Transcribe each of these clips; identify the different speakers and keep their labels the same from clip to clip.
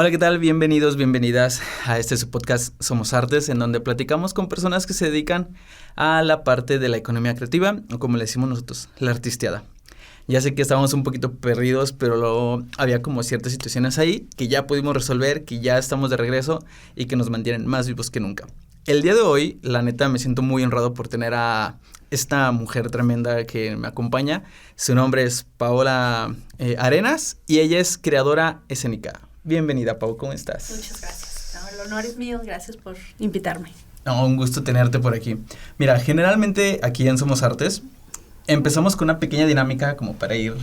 Speaker 1: Hola, ¿qué tal? Bienvenidos, bienvenidas a su podcast Somos Artes, en donde platicamos con personas que se dedican a la parte de la economía creativa, o como le decimos nosotros, la artisteada. Ya sé que estábamos un poquito perdidos, pero había como ciertas situaciones ahí que ya pudimos resolver, que ya estamos de regreso y que nos mantienen más vivos que nunca. El día de hoy, la neta, me siento muy honrado por tener a esta mujer tremenda que me acompaña. Su nombre es Paola Arenas y ella es creadora escénica. Bienvenida, Pau, ¿cómo estás?
Speaker 2: Muchas gracias. No, el honor es mío, gracias por invitarme.
Speaker 1: No, un gusto tenerte por aquí. Mira, generalmente aquí en Somos Artes empezamos con una pequeña dinámica como para ir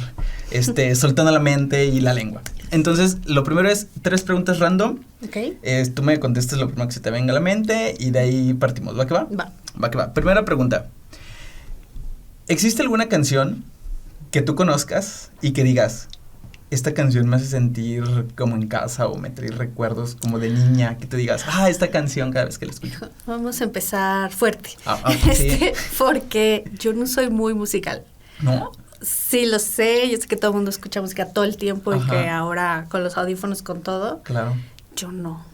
Speaker 1: soltando la mente y la lengua. Entonces, lo primero es 3 preguntas random.
Speaker 2: Ok.
Speaker 1: Tú me contestas lo primero que se te venga a la mente y de ahí partimos. ¿Va que va? Va que va. Primera pregunta. ¿Existe alguna canción que tú conozcas y que digas, esta canción me hace sentir como en casa o me trae recuerdos como de niña, que tú digas, esta canción cada vez que la escucho?
Speaker 2: Vamos a empezar fuerte.
Speaker 1: Sí.
Speaker 2: Porque yo no soy muy musical.
Speaker 1: ¿No?
Speaker 2: Sí, lo sé, yo sé que todo el mundo escucha música todo el tiempo. Ajá. Y que ahora con los audífonos, con todo.
Speaker 1: Claro.
Speaker 2: Yo no.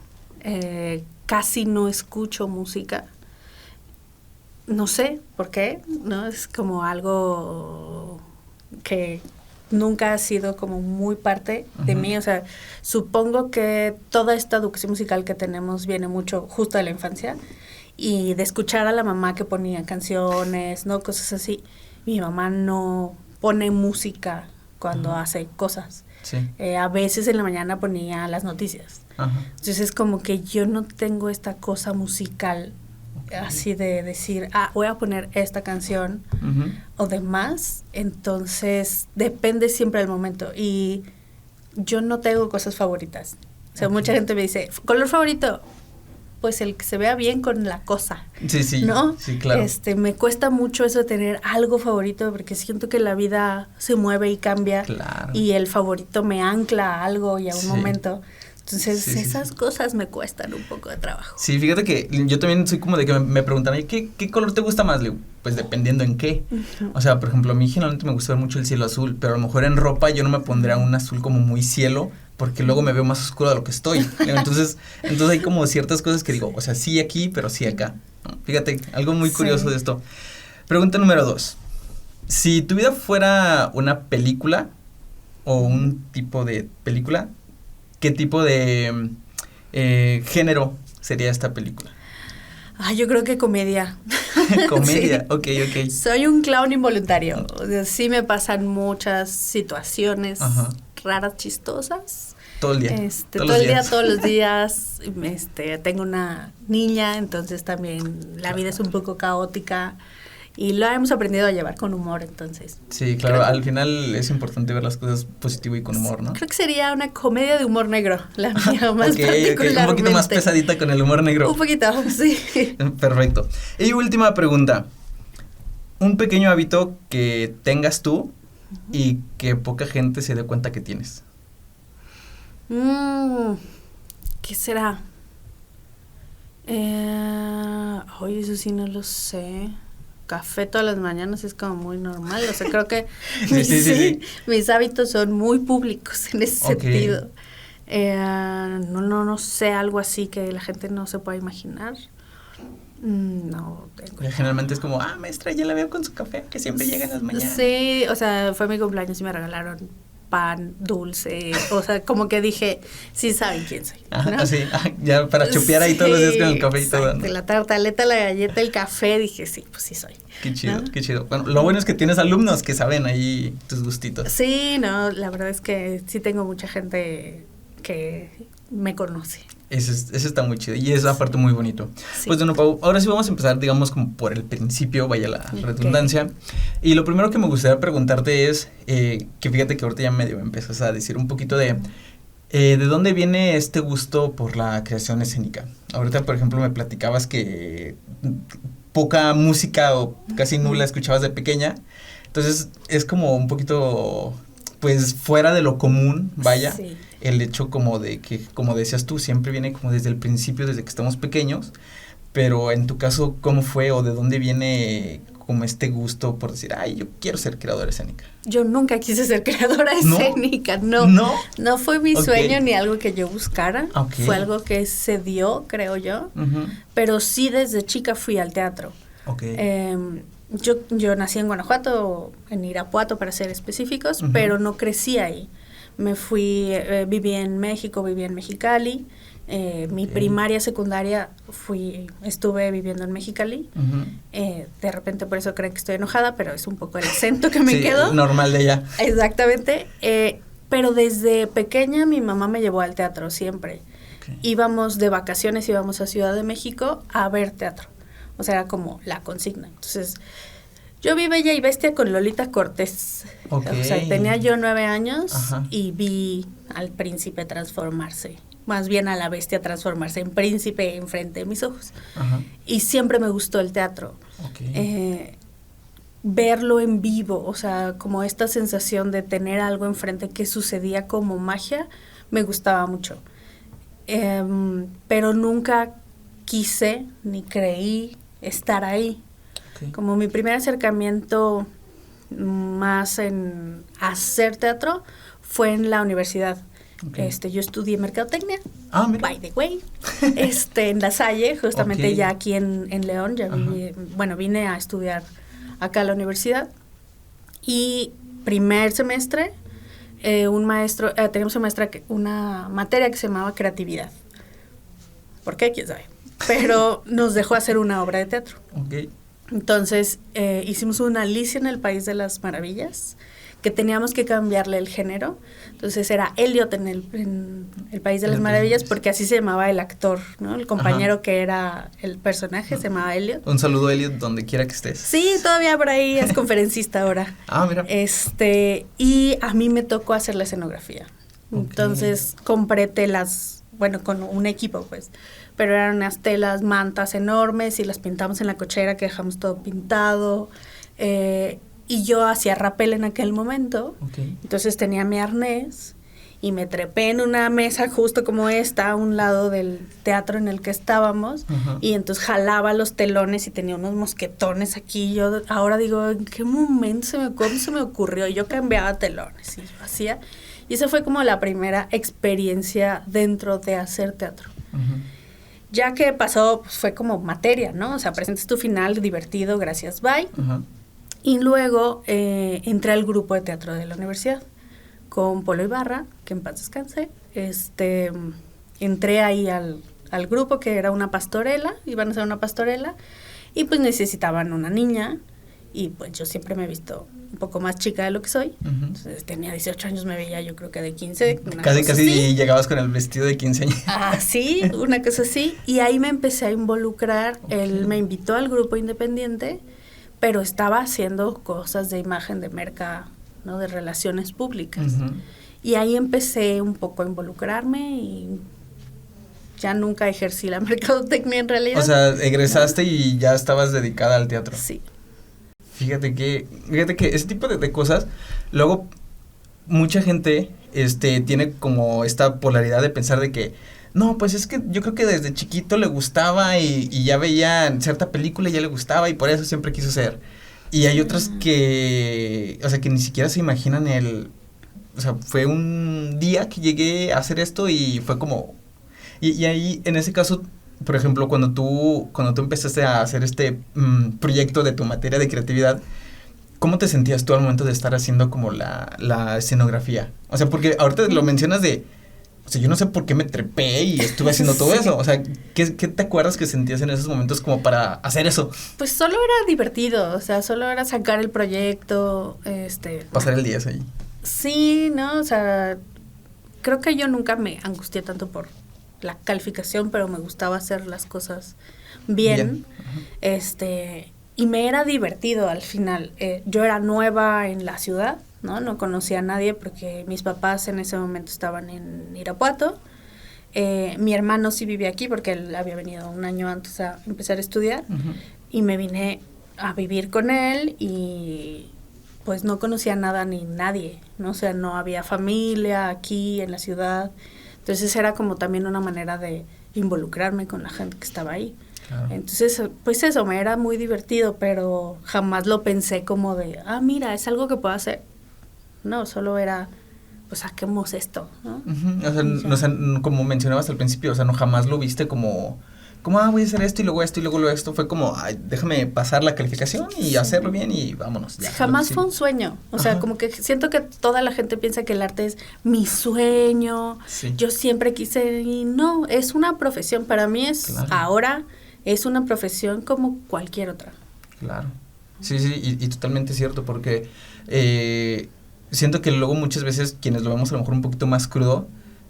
Speaker 2: Casi no escucho música. No sé por qué, ¿no? Es como algo que nunca ha sido como muy parte de mí, o sea, supongo que toda esta educación musical que tenemos viene mucho justo de la infancia y de escuchar a la mamá que ponía canciones, ¿no? Cosas así. Mi mamá no pone música cuando hace cosas.
Speaker 1: Sí.
Speaker 2: A veces en la mañana ponía las noticias. Ajá. Entonces es como que yo no tengo esta cosa musical así de decir, voy a poner esta canción o demás, entonces depende siempre del momento y yo no tengo cosas favoritas. O sea, mucha gente me dice, ¿color favorito? Pues el que se vea bien con la cosa.
Speaker 1: Sí,
Speaker 2: ¿no?
Speaker 1: Sí, claro.
Speaker 2: Me cuesta mucho eso de tener algo favorito porque siento que la vida se mueve y cambia.
Speaker 1: Claro.
Speaker 2: Y el favorito me ancla a algo y a un momento. Entonces, esas cosas me cuestan un poco de trabajo.
Speaker 1: Sí, fíjate que yo también soy como de que me preguntan, ¿qué color te gusta más? Le digo, pues dependiendo en qué. O sea, por ejemplo, a mí generalmente me gusta ver mucho el cielo azul, pero a lo mejor en ropa yo no me pondría un azul como muy cielo, porque luego me veo más oscuro de lo que estoy. Entonces hay como ciertas cosas que digo, o sea, sí aquí, pero sí acá. Fíjate, algo muy curioso de esto. Pregunta número 2. Si tu vida fuera una película o un tipo de película, ¿qué tipo de género sería esta película?
Speaker 2: Yo creo que comedia.
Speaker 1: Comedia,
Speaker 2: sí.
Speaker 1: Ok.
Speaker 2: Soy un clown involuntario. O sea, sí me pasan muchas situaciones raras, chistosas.
Speaker 1: Todo el día.
Speaker 2: Todos los días. Tengo una niña, entonces también la vida es un poco caótica. Y lo hemos aprendido a llevar con humor, entonces.
Speaker 1: Sí, claro, al final es importante ver las cosas positivo y con humor, ¿no?
Speaker 2: Creo que sería una comedia de humor negro, la mía más particularmente.
Speaker 1: Un poquito más pesadita con el humor negro.
Speaker 2: Un poquito, sí.
Speaker 1: Perfecto. Y última pregunta. Un pequeño hábito que tengas tú y que poca gente se dé cuenta que tienes.
Speaker 2: ¿Qué será? Eso sí no lo sé. Café todas las mañanas es como muy normal, o sea, creo que mis hábitos son muy públicos en ese sentido. No sé, algo así que la gente no se pueda imaginar. No tengo.
Speaker 1: Generalmente es como, maestra, ya la veo con su café, que siempre llega en las mañanas.
Speaker 2: Sí, o sea, fue mi cumpleaños y me regalaron pan, dulce, o sea, como que dije, sí saben quién soy, ¿no?
Speaker 1: Sí, ya para chupear ahí todos los días con el café y todo, ¿no?
Speaker 2: La tartaleta, la galleta, el café, dije, sí, pues sí soy.
Speaker 1: Qué chido, ¿no? Qué chido. Bueno, lo bueno es que tienes alumnos que saben ahí tus gustitos.
Speaker 2: Sí, no, la verdad es que sí tengo mucha gente que me conoce.
Speaker 1: Eso está muy chido y es aparte muy bonito. Sí. Pues bueno, Pau, ahora sí vamos a empezar, digamos, como por el principio, vaya la redundancia. Y lo primero que me gustaría preguntarte es, que fíjate que ahorita ya medio empiezas a decir un poquito de dónde viene este gusto por la creación escénica. Ahorita, por ejemplo, me platicabas que poca música o casi nula escuchabas de pequeña. Entonces, es como un poquito, pues, fuera de lo común, vaya. Sí. El hecho como de que, como decías tú, siempre viene como desde el principio, desde que estamos pequeños, pero en tu caso, ¿cómo fue o de dónde viene como este gusto por decir, ay, yo quiero ser creadora escénica?
Speaker 2: Yo nunca quise ser creadora
Speaker 1: ¿No?
Speaker 2: escénica, no. No fue mi sueño ni algo que yo buscara.
Speaker 1: Okay.
Speaker 2: Fue algo que se dio, creo yo.
Speaker 1: Uh-huh.
Speaker 2: Pero sí desde chica fui al teatro.
Speaker 1: Okay.
Speaker 2: Yo nací en Guanajuato, en Irapuato para ser específicos, uh-huh. pero no crecí ahí. Me fui, viví en México, viví en Mexicali. Mi primaria, secundaria, estuve viviendo en Mexicali. Uh-huh. De repente por eso creen que estoy enojada, pero es un poco el acento que me quedó.
Speaker 1: Normal de ella.
Speaker 2: Exactamente. Pero desde pequeña mi mamá me llevó al teatro siempre. Okay. Íbamos de vacaciones, íbamos a Ciudad de México a ver teatro. O sea, era como la consigna. Entonces, yo vi Bella y Bestia con Lolita Cortés. Okay. O sea, tenía yo 9 años. Ajá. Y vi al príncipe transformarse. Más bien a la bestia transformarse en príncipe enfrente de mis ojos. Ajá. Y siempre me gustó el teatro. Okay. Verlo en vivo, o sea, como esta sensación de tener algo enfrente que sucedía como magia, me gustaba mucho. Pero nunca quise ni creí estar ahí. Okay. Como mi primer acercamiento más en hacer teatro fue en la universidad. Okay. Yo estudié mercadotecnia, by the way, en La Salle, justamente okay. ya aquí en León, ya vine a estudiar acá a la universidad, y primer semestre, teníamos una materia que se llamaba creatividad. ¿Por qué? ¿Quién sabe? Pero nos dejó hacer una obra de teatro.
Speaker 1: Okay.
Speaker 2: Entonces, hicimos una Alicia en el País de las Maravillas, que teníamos que cambiarle el género. Entonces era Elliot en el País de las Maravillas, porque así se llamaba el actor, ¿no? El compañero que era el personaje, se llamaba Elliot.
Speaker 1: Un saludo, Elliot, donde quiera que estés.
Speaker 2: Sí, todavía por ahí es conferencista ahora.
Speaker 1: Mira.
Speaker 2: Y a mí me tocó hacer la escenografía. Okay. Entonces compré telas, con un equipo, pues. Pero eran unas telas, mantas enormes, y las pintamos en la cochera, que dejamos todo pintado. Y yo hacía rappel en aquel momento. Okay. Entonces tenía mi arnés y me trepé en una mesa justo como esta, a un lado del teatro en el que estábamos. Uh-huh. Y entonces jalaba los telones y tenía unos mosquetones aquí. Yo ahora digo, ¿en qué momento cómo se me ocurrió? Y yo cambiaba telones y yo hacía. Y esa fue como la primera experiencia dentro de hacer teatro. Uh-huh. Ya que pasó, pues fue como materia, ¿no? O sea, presentas tu final, divertido, gracias, bye. Uh-huh. Y luego entré al grupo de teatro de la universidad con Polo Ibarra, que en paz descanse. Entré ahí al grupo, que era una pastorela, iban a hacer una pastorela, y pues necesitaban una niña, y pues yo siempre me he visto un poco más chica de lo que soy. Uh-huh. Entonces tenía 18 años, me veía yo creo que de 15.
Speaker 1: Casi así. Llegabas con el vestido de 15 años.
Speaker 2: Sí, una cosa así. Y ahí me empecé a involucrar. Okay. Él me invitó al grupo independiente, pero estaba haciendo cosas de imagen, de merca, ¿no? De relaciones públicas. Uh-huh. Y ahí empecé un poco a involucrarme y ya nunca ejercí la mercadotecnia en realidad.
Speaker 1: O sea, egresaste, ¿no? Y ya estabas dedicada al teatro.
Speaker 2: Sí.
Speaker 1: Fíjate que ese tipo de cosas, luego mucha gente tiene como esta polaridad de pensar de que no, pues es que yo creo que desde chiquito le gustaba y ya veía cierta película y ya le gustaba y por eso siempre quiso ser. Y hay otras que, o sea, que ni siquiera se imaginan o sea, fue un día que llegué a hacer esto y fue como, y ahí en ese caso, por ejemplo, cuando tú empezaste a hacer este proyecto de tu materia de creatividad, ¿cómo te sentías tú al momento de estar haciendo como la escenografía? O sea, porque ahorita lo mencionas o sea, yo no sé por qué me trepé y estuve haciendo todo eso. O sea, ¿qué te acuerdas que sentías en esos momentos como para hacer eso?
Speaker 2: Pues solo era divertido, o sea, solo era sacar el proyecto,
Speaker 1: pasar el día ahí.
Speaker 2: Sí, ¿no? O sea, creo que yo nunca me angustié tanto por la calificación, pero me gustaba hacer las cosas bien. Uh-huh. Y me era divertido al final. Yo era nueva en la ciudad, ¿no? No conocía a nadie porque mis papás en ese momento estaban en Irapuato. Mi hermano sí vivía aquí porque él había venido un año antes a empezar a estudiar. Uh-huh. Y me vine a vivir con él y pues no conocía nada ni nadie, ¿no? O sea, no había familia aquí en la ciudad. Entonces era como también una manera de involucrarme con la gente que estaba ahí.
Speaker 1: Claro.
Speaker 2: Entonces, pues eso, me era muy divertido, pero jamás lo pensé como de, mira, es algo que puedo hacer. No, solo era, pues saquemos esto, ¿no?
Speaker 1: O sea, no, o sea, como mencionabas al principio, o sea, no jamás lo viste como, voy a hacer esto y luego esto y luego esto. Fue como, ay, déjame pasar la calificación y hacerlo bien y vámonos. Ya,
Speaker 2: jamás fue un sueño. O sea, como que siento que toda la gente piensa que el arte es mi sueño. Sí. Yo siempre quise, y no, es una profesión. Para mí ahora es una profesión como cualquier otra.
Speaker 1: Claro. Sí, y totalmente cierto, porque siento que luego muchas veces quienes lo vemos a lo mejor un poquito más crudo,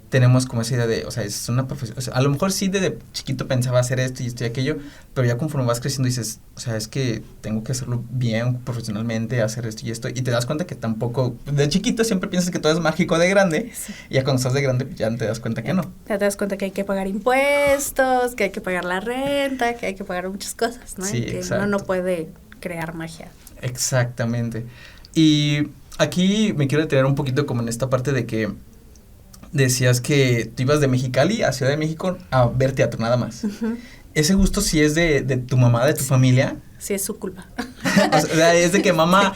Speaker 1: tenemos como esa idea de, o sea, es una profesión, o sea, a lo mejor sí desde chiquito pensaba hacer esto y esto y aquello, pero ya conforme vas creciendo dices, o sea, es que tengo que hacerlo bien profesionalmente, hacer esto y esto, y te das cuenta que tampoco, de chiquito siempre piensas que todo es mágico de grande, y ya cuando estás de grande ya te das cuenta que no.
Speaker 2: Ya te das cuenta que hay que pagar impuestos, que hay que pagar la renta, que hay que pagar muchas cosas, ¿no?
Speaker 1: Sí,
Speaker 2: y que
Speaker 1: exacto.
Speaker 2: uno no puede crear magia.
Speaker 1: Exactamente. Y aquí me quiero detener un poquito como en esta parte de que decías que tú ibas de Mexicali a Ciudad de México a ver teatro nada más. Uh-huh. ¿Ese gusto sí es de tu mamá, de tu familia?
Speaker 2: Sí, es su culpa.
Speaker 1: O sea, es de que mamá,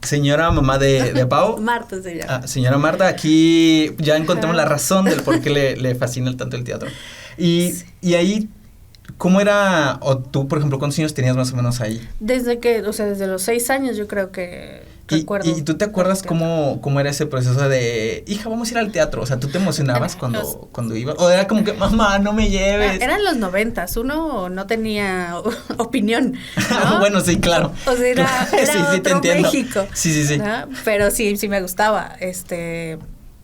Speaker 1: señora mamá de Pau.
Speaker 2: Marta se llama.
Speaker 1: Señora Marta, aquí ya encontramos la razón del por qué le fascina tanto el teatro. Y ahí, ¿cómo era, o tú, por ejemplo, cuántos años tenías más o menos ahí?
Speaker 2: Desde los 6 años yo creo que recuerdo.
Speaker 1: ¿Y tú te acuerdas cómo era ese proceso de, hija, vamos a ir al teatro? O sea, ¿tú te emocionabas cuando ibas? ¿O era como que, mamá, no me lleves?
Speaker 2: Eran los 90s, uno no tenía opinión, ¿no?
Speaker 1: Bueno, sí, claro.
Speaker 2: O sea, era
Speaker 1: sí, te entiendo.
Speaker 2: México.
Speaker 1: Sí.
Speaker 2: ¿No? Pero sí me gustaba.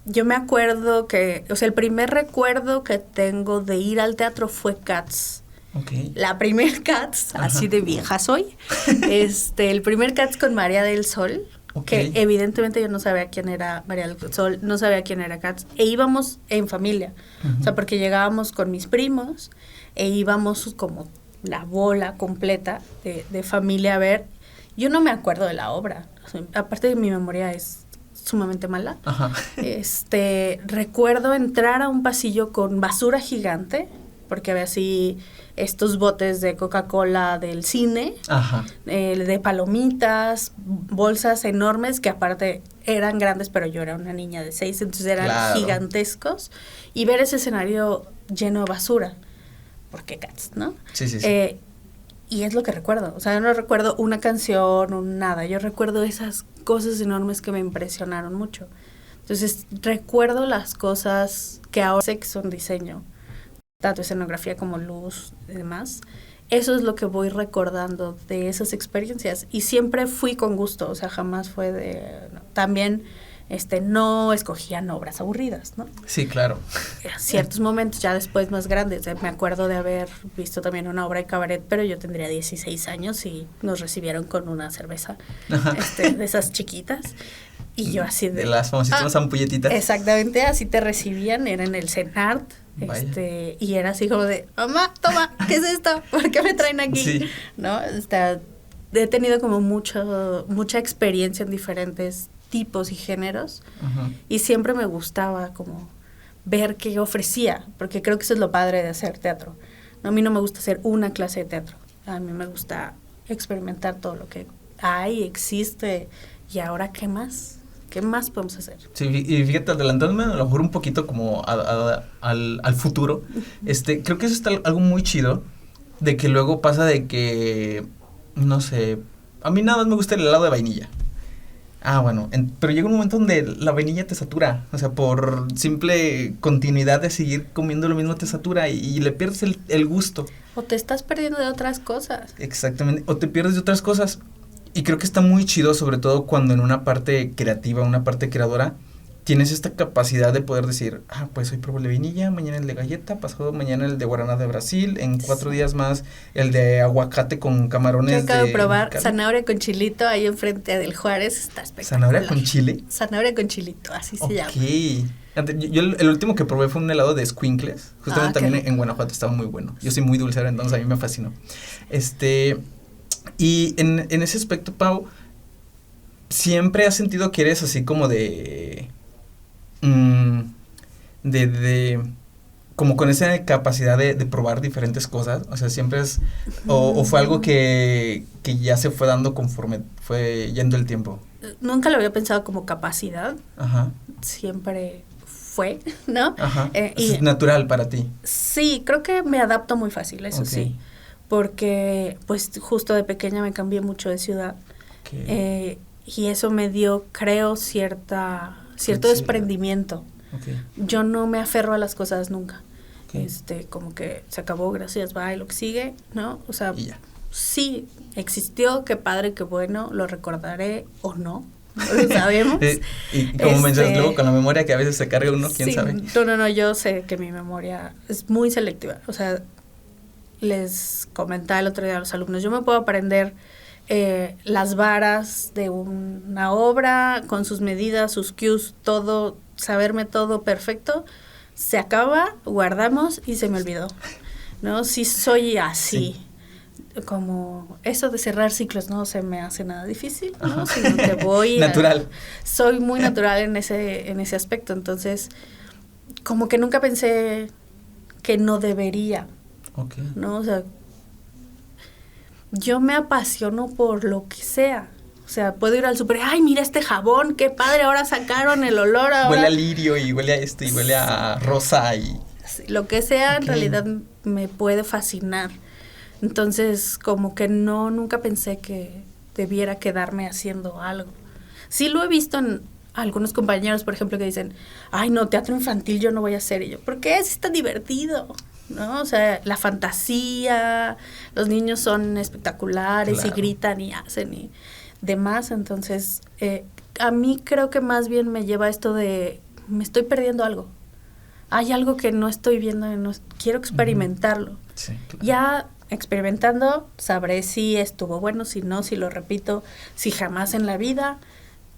Speaker 2: Yo me acuerdo que, o sea, el primer recuerdo que tengo de ir al teatro fue Cats.
Speaker 1: Okay.
Speaker 2: La primer Cats, así de vieja soy. El primer Cats con María del Sol, que evidentemente yo no sabía quién era María del Sol, no sabía quién era Cats, e íbamos en familia. Uh-huh. O sea, porque llegábamos con mis primos e íbamos como la bola completa de familia a ver. Yo no me acuerdo de la obra, o sea, aparte de mi memoria es sumamente mala.
Speaker 1: Ajá.
Speaker 2: Recuerdo entrar a un pasillo con basura gigante, porque había así estos botes de Coca-Cola del cine,
Speaker 1: ajá,
Speaker 2: de palomitas, bolsas enormes que aparte eran grandes, pero yo era una niña de 6, entonces eran gigantescos, y ver ese escenario lleno de basura, porque Cats, ¿no?
Speaker 1: Sí.
Speaker 2: Y es lo que recuerdo, o sea, yo no recuerdo una canción, nada, yo recuerdo esas cosas enormes que me impresionaron mucho. Entonces, recuerdo las cosas que ahora sé que son diseño, tanto escenografía como luz y demás. Eso es lo que voy recordando de esas experiencias. Y siempre fui con gusto, o sea, jamás fue de... No. También no escogían obras aburridas, ¿no?
Speaker 1: Sí, claro.
Speaker 2: Ciertos momentos ya después más grandes. Me acuerdo de haber visto también una obra de cabaret, pero yo tendría 16 años y nos recibieron con una cerveza de esas chiquitas. Y yo así de
Speaker 1: las famosísimas ampolletitas.
Speaker 2: Exactamente, así te recibían, era en el CENART. Y era así como de, mamá, toma, ¿qué es esto? ¿Por qué me traen aquí?
Speaker 1: Sí.
Speaker 2: ¿No? He tenido como mucha experiencia en diferentes tipos y géneros. Uh-huh. Y siempre me gustaba como ver qué ofrecía, porque creo que eso es lo padre de hacer teatro. A mí no me gusta hacer una clase de teatro, a mí me gusta experimentar todo lo que hay, existe, y ahora ¿qué más? ¿Qué más podemos hacer?
Speaker 1: Sí, y fíjate, adelantándome a lo mejor un poquito como al futuro, creo que eso está algo muy chido, de que luego pasa de que, no sé, a mí nada más me gusta el helado de vainilla. Bueno, pero llega un momento donde la vainilla te satura, o sea, por simple continuidad de seguir comiendo lo mismo te satura y le pierdes el gusto.
Speaker 2: O te estás perdiendo de otras cosas.
Speaker 1: Exactamente, o te pierdes de otras cosas. Y creo que está muy chido, sobre todo cuando en una parte creativa, una parte creadora, tienes esta capacidad de poder decir, pues hoy pruebo el de vainilla, mañana el de galleta, pasado mañana el de guaraná de Brasil, en 4 días más el de aguacate con camarones.
Speaker 2: Yo acabo de probar zanahoria con chilito ahí enfrente del Juárez, está espectacular.
Speaker 1: ¿Zanahoria con chile?
Speaker 2: Zanahoria con chilito, así se llama.
Speaker 1: Yo el último que probé fue un helado de squinkles, justamente también en Guanajuato, estaba muy bueno. Yo soy muy dulcero, entonces a mí me fascinó. Y en ese aspecto, Pau, ¿siempre has sentido que eres así como como con esa capacidad de probar diferentes cosas, o sea, siempre es, o fue algo que ya se fue dando conforme fue yendo el tiempo.
Speaker 2: Nunca lo había pensado como capacidad.
Speaker 1: Ajá.
Speaker 2: Siempre fue, ¿no?
Speaker 1: Ajá. Es natural para ti.
Speaker 2: Sí, creo que me adapto muy fácil, eso sí. Porque, pues, justo de pequeña me cambié mucho de ciudad. Y eso me dio, creo, cierto desprendimiento. Yo no me aferro a las cosas nunca. Como que se acabó, gracias, bye, lo que sigue, ¿no? O sea, sí, existió, qué padre, qué bueno, lo recordaré o no lo sabemos.
Speaker 1: Y como mencionas luego con la memoria que a veces se carga uno, quién sabe.
Speaker 2: No, yo sé que mi memoria es muy selectiva. O sea, les comentaba el otro día a los alumnos, yo me puedo aprender las varas de una obra con sus medidas, sus cues, todo, saberme todo perfecto, se acaba, guardamos y se me olvidó, ¿no? Sí soy así. Sí. Como eso de cerrar ciclos no se me hace nada difícil, ¿no? Sino que voy
Speaker 1: natural.
Speaker 2: Soy muy natural en ese aspecto, entonces como que nunca pensé que no debería, ¿no? O sea, yo me apasiono por lo que sea. O sea, puedo ir al súper, ay, mira este jabón, qué padre, ahora sacaron el olor. Ahora.
Speaker 1: Huele a lirio y huele a y huele a rosa y...
Speaker 2: Lo que sea, en realidad me puede fascinar. Entonces, como que nunca pensé que debiera quedarme haciendo algo. Sí lo he visto en algunos compañeros, por ejemplo, que dicen, ay, no, teatro infantil yo no voy a hacer. Y yo, ¿por qué? Es tan divertido, ¿no? O sea, la fantasía, los niños son espectaculares y gritan y hacen y demás. Entonces, a mí creo que más bien me lleva esto de, me estoy perdiendo algo. Hay algo que no estoy viendo y quiero experimentarlo.
Speaker 1: Sí, claro.
Speaker 2: Ya experimentando, sabré si estuvo bueno, si no, si lo repito, si jamás en la vida,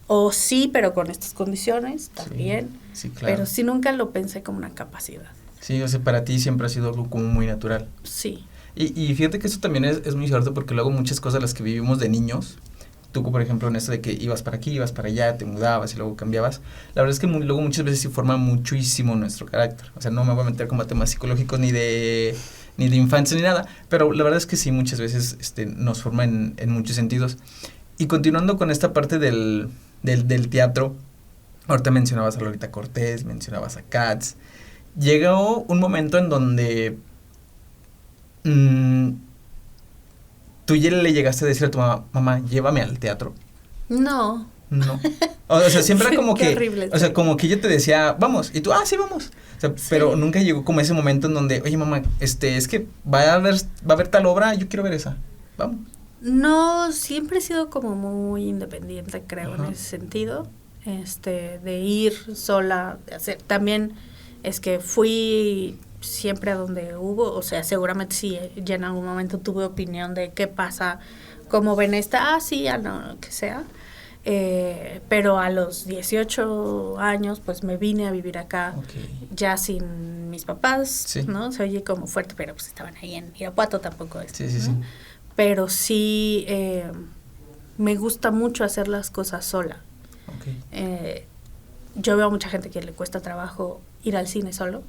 Speaker 2: o sí, pero con estas condiciones también.
Speaker 1: Sí, claro.
Speaker 2: Pero sí nunca lo pensé como una capacidad.
Speaker 1: Sí, o sea, para ti siempre ha sido algo como muy natural.
Speaker 2: Sí.
Speaker 1: Y fíjate que eso también es muy cierto, porque luego muchas cosas las que vivimos de niños, tú por ejemplo en esto de que ibas para aquí, ibas para allá, te mudabas y luego cambiabas, la verdad es que luego muchas veces sí forma muchísimo nuestro carácter. O sea, no me voy a meter como a temas psicológicos ni de infancia ni nada, pero la verdad es que sí muchas veces nos forma en muchos sentidos. Y continuando con esta parte del teatro, ahorita mencionabas a Lolita Cortés, mencionabas a Cats, llegó un momento en donde tú ya le llegaste a decir a tu mamá, llévame al teatro.
Speaker 2: No.
Speaker 1: O sea, siempre era como que,
Speaker 2: horrible,
Speaker 1: o sea, como que ella te decía, vamos, y tú, sí, vamos. O sea, pero nunca llegó como ese momento en donde, oye, mamá, es que va a haber tal obra, yo quiero ver esa. Vamos.
Speaker 2: No, siempre he sido como muy independiente, creo, en ese sentido, de ir sola, de hacer. También es que fui siempre a donde hubo, o sea, seguramente sí, ya en algún momento tuve opinión de qué pasa, cómo ven esta, sí, no, lo que sea. Pero a los 18 años, pues me vine a vivir acá, ya sin mis papás, ¿no? Se oye como fuerte, pero pues estaban ahí en Irapuato, tampoco es.
Speaker 1: Sí.
Speaker 2: Pero sí, me gusta mucho hacer las cosas sola. Yo veo a mucha gente que le cuesta trabajo ir al cine solo,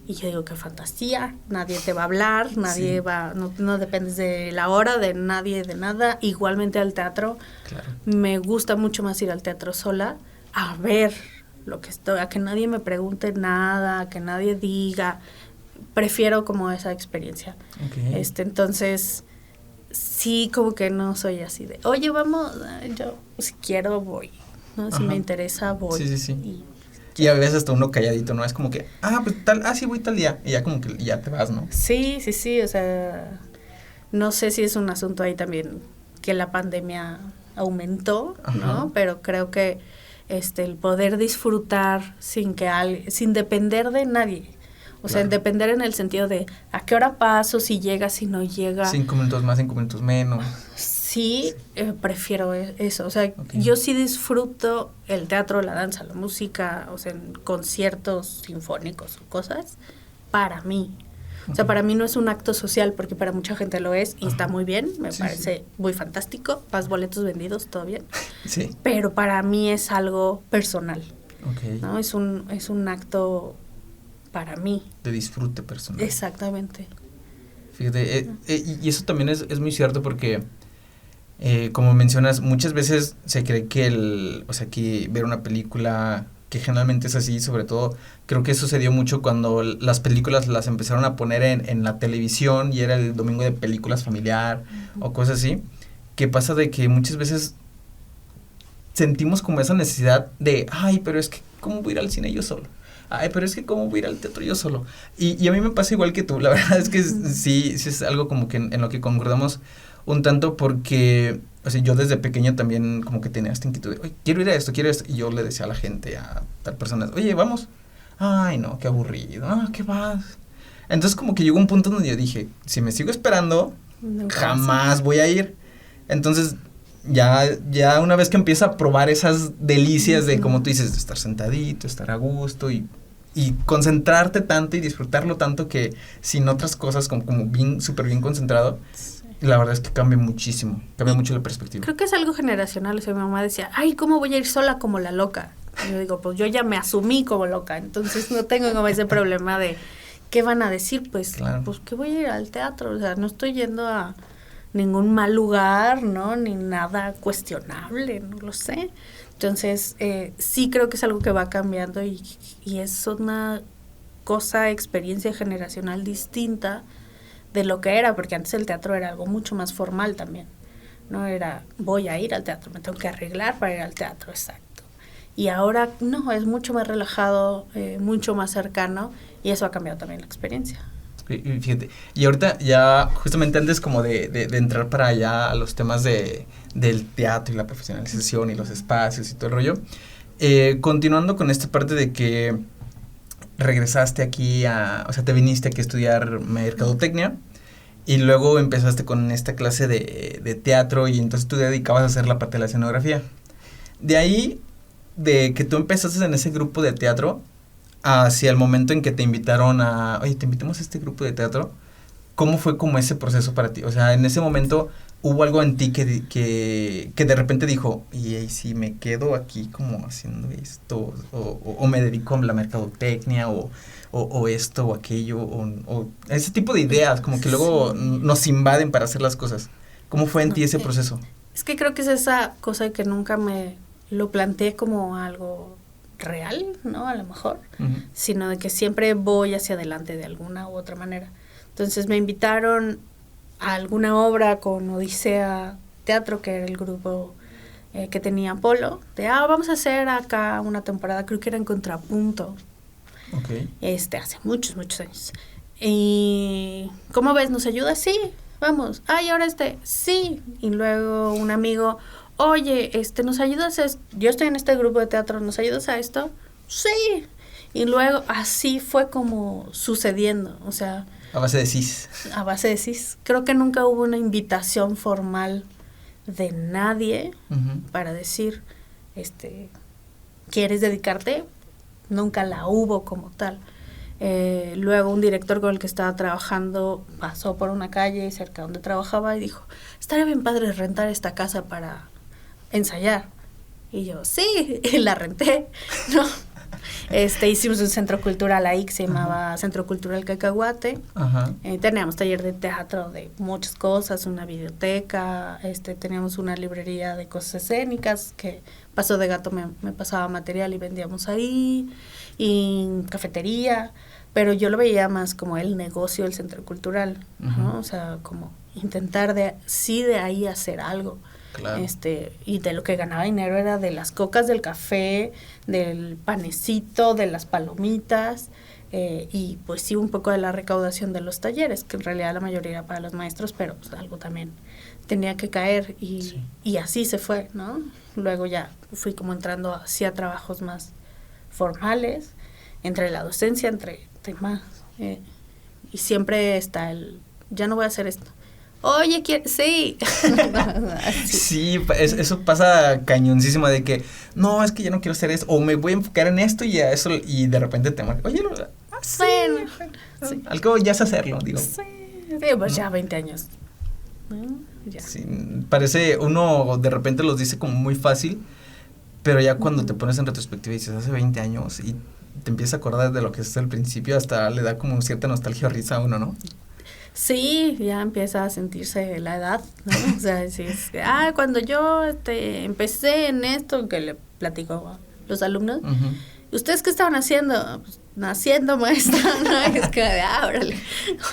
Speaker 2: y yo digo, qué fantasía, nadie te va a hablar, nadie va, no dependes de la hora, de nadie, de nada. Igualmente al teatro, me gusta mucho más ir al teatro sola, a ver lo que estoy, a que nadie me pregunte nada, a que nadie diga, prefiero como esa experiencia. Entonces, sí, como que no soy así de, oye, vamos, yo si quiero voy, ¿no? Si me interesa voy.
Speaker 1: Sí. Y a veces hasta uno calladito, ¿no? Es como que, pues sí voy tal día. Y ya como que ya te vas, ¿no?
Speaker 2: Sí, o sea, no sé si es un asunto ahí también que la pandemia aumentó, ¿no? Pero creo que el poder disfrutar sin depender de nadie. O sea, depender en el sentido de a qué hora paso, si llega, si no llega.
Speaker 1: 5 minutos más, 5 minutos menos.
Speaker 2: Sí, prefiero eso. O sea, yo sí disfruto el teatro, la danza, la música, o sea, en conciertos sinfónicos o cosas, para mí. O sea, para mí no es un acto social, porque para mucha gente lo es, y está muy bien, me parece muy fantástico, más boletos vendidos, todo bien.
Speaker 1: Sí.
Speaker 2: Pero para mí es algo personal, ¿no? Es un acto para mí.
Speaker 1: De disfrute personal.
Speaker 2: Exactamente.
Speaker 1: Fíjate, y eso también es muy cierto porque, como mencionas, muchas veces se cree que que ver una película, que generalmente es así, sobre todo, creo que eso se dio mucho cuando las películas las empezaron a poner en la televisión y era el domingo de películas familiar o cosas así, que pasa de que muchas veces sentimos como esa necesidad de, ay, pero es que, ¿cómo voy a ir al cine yo solo? Ay, pero es que ¿cómo voy a ir al teatro yo solo? Y a mí me pasa igual que tú, la verdad es que sí es algo como que en lo que concordamos un tanto porque, o sea, yo desde pequeño también como que tenía esta inquietud de, oye, quiero ir a esto, y yo le decía a la gente, a tal persona, oye, vamos. Ay, no, qué aburrido, ¿qué vas? Entonces como que llegó un punto donde yo dije, si me sigo esperando, jamás voy a ir. Entonces ya una vez que empieza a probar esas delicias de, como tú dices, de estar sentadito, estar a gusto y concentrarte tanto y disfrutarlo tanto que sin otras cosas como bien, súper bien concentrado, la verdad es que cambia muchísimo, cambia mucho la perspectiva.
Speaker 2: Creo que es algo generacional, o sea, mi mamá decía, ay, ¿cómo voy a ir sola como la loca? Y yo digo, pues yo ya me asumí como loca, entonces no tengo como ese problema de, ¿qué van a decir? Pues,
Speaker 1: claro.
Speaker 2: Pues que voy a ir al teatro, o sea, no estoy yendo a ningún mal lugar, ¿no? Ni nada cuestionable, no lo sé. Entonces, sí creo que es algo que va cambiando y es una experiencia generacional distinta de lo que era, porque antes el teatro era algo mucho más formal también, ¿no? Era, voy a ir al teatro, me tengo que arreglar para ir al teatro, exacto. Y ahora, no, es mucho más relajado, mucho más cercano, y eso ha cambiado también la experiencia.
Speaker 1: Fíjate, y ahorita ya justamente antes como de entrar para allá a los temas del teatro y la profesionalización y los espacios y todo el rollo, continuando con esta parte de que regresaste aquí o sea, te viniste aquí a estudiar mercadotecnia y luego empezaste con esta clase de teatro y entonces tú te dedicabas a hacer la parte de la escenografía. De ahí, de que tú empezaste en ese grupo de teatro, hacia el momento en que te invitaron oye, te invitamos a este grupo de teatro, ¿cómo fue como ese proceso para ti? O sea, en ese momento, ¿hubo algo en ti que de repente dijo, y si me quedo aquí como haciendo esto, o me dedico a la mercadotecnia, o esto, o aquello, o ese tipo de ideas, como que luego nos invaden para hacer las cosas? ¿Cómo fue en ti ese proceso?
Speaker 2: Es que creo que es esa cosa que nunca me lo planteé como algo real, ¿no? A lo mejor, sino de que siempre voy hacia adelante de alguna u otra manera. Entonces me invitaron a alguna obra con Odisea Teatro, que era el grupo que tenía Polo, de vamos a hacer acá una temporada, creo que era en Contrapunto.
Speaker 1: Okay.
Speaker 2: Hace muchos años. Y ¿cómo ves? ¿Nos ayuda? Sí, vamos. Y ahora sí. Y luego un amigo, oye, ¿nos ayudas yo estoy en este grupo de teatro, ¿nos ayudas a esto? Sí. Y luego así fue como sucediendo, o sea...
Speaker 1: A base de cis.
Speaker 2: A base de cis. Creo que nunca hubo una invitación formal de nadie para decir, ¿quieres dedicarte? Nunca la hubo como tal. Luego un director con el que estaba trabajando pasó por una calle cerca donde trabajaba y dijo, estaría bien padre rentar esta casa para ensayar. Y yo, sí, y la renté, ¿no? Hicimos un centro cultural ahí que se llamaba Centro Cultural Cacahuate. Teníamos taller de teatro de muchas cosas, una biblioteca, teníamos una librería de cosas escénicas que Paso de Gato me pasaba material y vendíamos ahí, y cafetería, pero yo lo veía más como el negocio del centro cultural, ¿no? O sea, como intentar de ahí hacer algo.
Speaker 1: Claro.
Speaker 2: Y de lo que ganaba dinero era de las cocas, del café, del panecito, de las palomitas, y pues sí un poco de la recaudación de los talleres, que en realidad la mayoría era para los maestros, pero pues algo también tenía que caer y así se fue, ¿no? Luego ya fui como entrando hacia trabajos más formales, entre la docencia, entre temas, y siempre está ya no voy a hacer esto. Oye, sí.
Speaker 1: Sí, eso pasa cañoncísimo de que, no, es que ya no quiero hacer esto, o me voy a enfocar en esto y a eso, y de repente te marca, oye, sí, bueno, sí. Al cabo ya sé hacerlo, digo.
Speaker 2: Sí, pues ya 20 años. Ya.
Speaker 1: Sí, parece, uno de repente los dice como muy fácil, pero ya cuando te pones en retrospectiva y dices, hace 20 años, y te empiezas a acordar de lo que es el principio, hasta le da como cierta nostalgia o risa a uno, ¿no?
Speaker 2: Sí, ya empieza a sentirse la edad, ¿no? O sea, si es que, cuando yo empecé en esto, que le platico a los alumnos, ¿ustedes qué estaban haciendo? Pues, naciendo, maestra, ¿no? Es que, órale,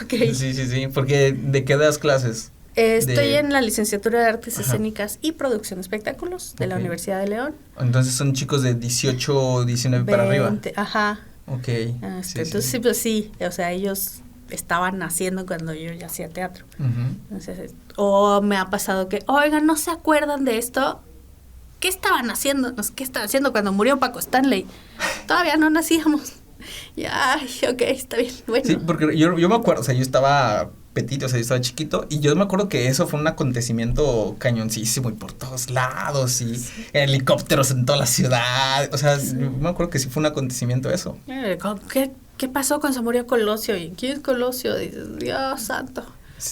Speaker 2: ok.
Speaker 1: Sí, porque ¿de qué das clases?
Speaker 2: Estoy en la licenciatura de Artes Escénicas y Producción de Espectáculos de la Universidad de León.
Speaker 1: Entonces son chicos de 18, 19 para arriba.
Speaker 2: Ajá.
Speaker 1: Ok.
Speaker 2: Entonces, sí, pues sí, o sea, ellos estaban naciendo cuando yo ya hacía teatro. Entonces, o me ha pasado que, oigan, ¿no se acuerdan de esto? ¿Qué estaban haciendo? ¿Qué estaban haciendo cuando murió Paco Stanley? Todavía no nacíamos. Y, ok, está bien, bueno.
Speaker 1: Sí, porque yo me acuerdo, o sea, yo estaba petito, o sea, yo estaba chiquito, y yo me acuerdo que eso fue un acontecimiento cañoncísimo y por todos lados, y helicópteros en toda la ciudad, o sea, yo me acuerdo que sí fue un acontecimiento eso.
Speaker 2: ¿Qué pasó cuando se murió Colosio? ¿Y quién es Colosio? Dices, Dios santo,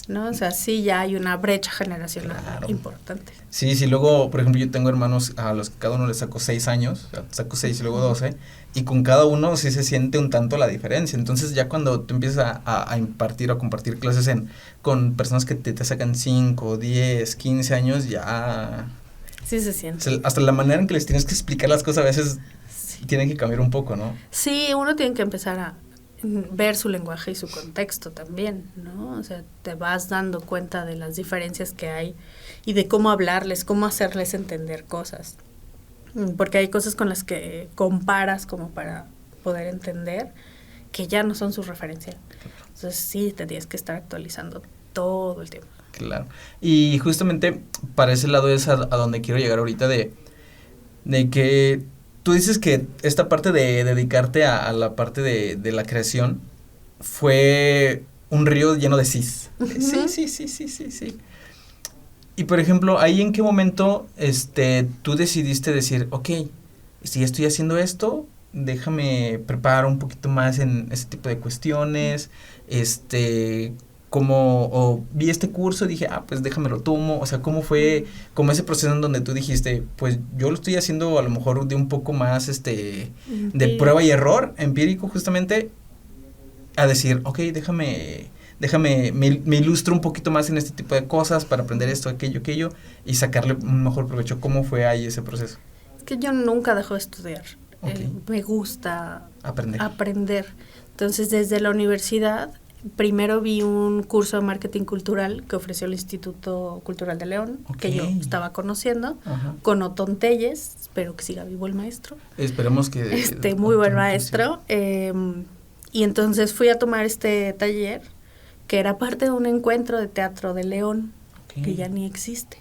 Speaker 2: ¿no? O sea, sí ya hay una brecha generacional importante.
Speaker 1: Sí, luego, por ejemplo, yo tengo hermanos a los que cada uno les saco 6 años, saco 6 y luego 12, y con cada uno sí se siente un tanto la diferencia. Entonces ya cuando tú empiezas a impartir o a compartir clases con personas que te sacan 5, 10, 15 años, ya...
Speaker 2: Sí se siente.
Speaker 1: Hasta la manera en que les tienes que explicar las cosas a veces tiene que cambiar un poco, ¿no?
Speaker 2: Sí, uno tiene que empezar a ver su lenguaje y su contexto también, ¿no? O sea, te vas dando cuenta de las diferencias que hay y de cómo hablarles, cómo hacerles entender cosas. Porque hay cosas con las que comparas como para poder entender que ya no son su referencia. Entonces sí, tendrías que estar actualizando todo el tiempo.
Speaker 1: Claro. Y justamente para ese lado es a donde quiero llegar ahorita de que tú dices que esta parte de dedicarte a la parte de la creación fue un río lleno de sís. Sí. Y por ejemplo, ¿ahí en qué momento tú decidiste decir, ok, si estoy haciendo esto, déjame preparar un poquito más en ese tipo de cuestiones, o vi este curso y dije, pues déjame lo tomo, o sea, ¿cómo fue como ese proceso en donde tú dijiste, pues yo lo estoy haciendo a lo mejor de un poco más, de prueba y error, empírico justamente, a decir, ok, me ilustro un poquito más en este tipo de cosas para aprender esto, aquello, y sacarle un mejor provecho? ¿Cómo fue ahí ese proceso?
Speaker 2: Es que yo nunca dejo de estudiar.
Speaker 1: Okay.
Speaker 2: Me gusta
Speaker 1: aprender.
Speaker 2: Entonces, desde la universidad, primero vi un curso de marketing cultural que ofreció el Instituto Cultural de León, que yo estaba conociendo, con Otón Telles, espero que siga vivo el maestro.
Speaker 1: Esperemos que...
Speaker 2: muy buen maestro. Y entonces fui a tomar este taller, que era parte de un encuentro de teatro de León, que ya ni existe.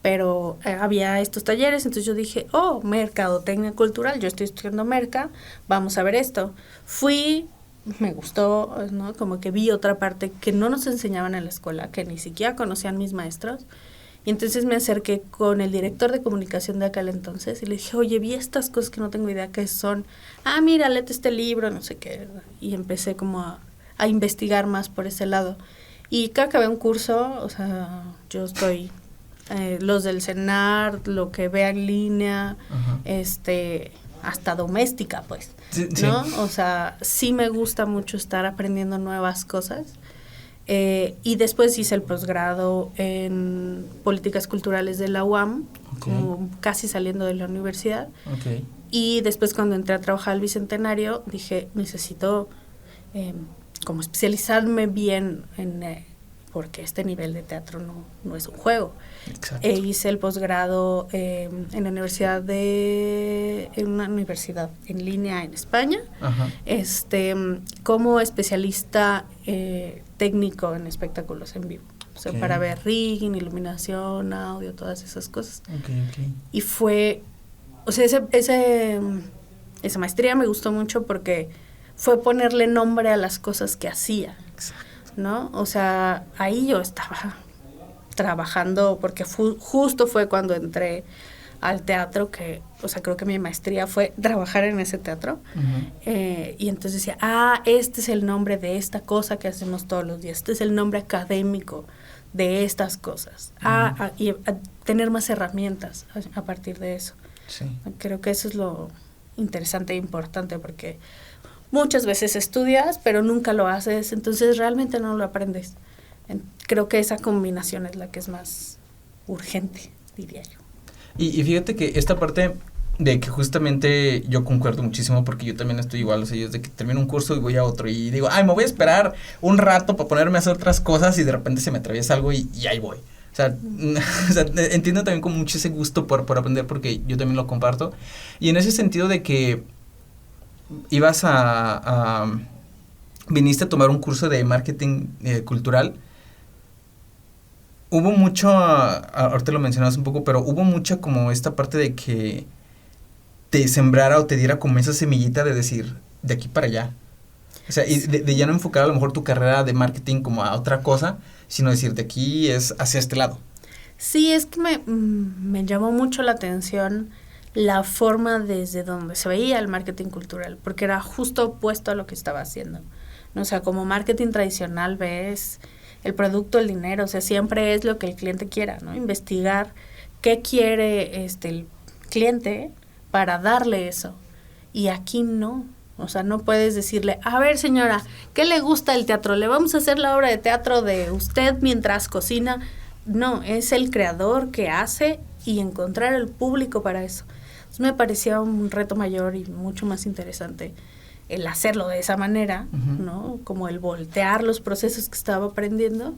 Speaker 2: Pero había estos talleres, entonces yo dije, mercadotecnia cultural, yo estoy estudiando merca, vamos a ver esto. Fui, me gustó, ¿no? Como que vi otra parte que no nos enseñaban en la escuela, que ni siquiera conocían mis maestros. Y entonces me acerqué con el director de comunicación de aquel entonces y le dije, oye, vi estas cosas que no tengo idea qué son. Mira, léete este libro, no sé qué. Y empecé como a investigar más por ese lado. Y cada que veo un curso, o sea, yo estoy... los del CENAR, lo que vea en línea, hasta doméstica, pues, ¿no? O sea, sí me gusta mucho estar aprendiendo nuevas cosas. Y después hice el posgrado en políticas culturales de la UAM, como casi saliendo de la universidad. Y después cuando entré a trabajar al Bicentenario, dije, necesito como especializarme bien porque este nivel de teatro no es un juego. Hice el posgrado en una universidad en línea en España, como especialista técnico en espectáculos en vivo. O sea, para ver rigging, iluminación, audio, todas esas cosas. Y fue, o sea, esa maestría me gustó mucho porque fue ponerle nombre a las cosas que hacía. ¿No? O sea, ahí yo estaba trabajando, porque justo fue cuando entré al teatro, que, o sea, creo que mi maestría fue trabajar en ese teatro. Y entonces decía, este es el nombre de esta cosa que hacemos todos los días, este es el nombre académico de estas cosas. Y a tener más herramientas a partir de eso. Creo que eso es lo interesante e importante porque muchas veces estudias, pero nunca lo haces, entonces realmente no lo aprendes. Creo que esa combinación es la que es más urgente, diría yo.
Speaker 1: Y fíjate que esta parte de que justamente yo concuerdo muchísimo porque yo también estoy igual, o sea, yo desde que termino un curso y voy a otro y digo, ay, me voy a esperar un rato para ponerme a hacer otras cosas y de repente se me atraviesa algo y ahí voy. O sea, entiendo también con mucho ese gusto por aprender porque yo también lo comparto. Y en ese sentido de que ibas viniste a tomar un curso de marketing cultural, hubo mucho, ahorita lo mencionabas un poco, pero hubo mucha como esta parte de que te sembrara o te diera como esa semillita de decir, de aquí para allá. O sea, y de ya no enfocar a lo mejor tu carrera de marketing como a otra cosa, sino decir, de aquí es hacia este lado.
Speaker 2: Sí, es que me llamó mucho la atención la forma desde donde se veía el marketing cultural, porque era justo opuesto a lo que estaba haciendo. ¿No? O sea, como marketing tradicional ves el producto, el dinero, o sea, siempre es lo que el cliente quiera, ¿no? Investigar qué quiere el cliente para darle eso. Y aquí no. O sea, no puedes decirle, a ver señora, ¿qué le gusta el teatro? ¿Le vamos a hacer la obra de teatro de usted mientras cocina? No, es el creador que hace y encontrar el público para eso. Entonces me parecía un reto mayor y mucho más interesante el hacerlo de esa manera, ¿no? Como el voltear los procesos que estaba aprendiendo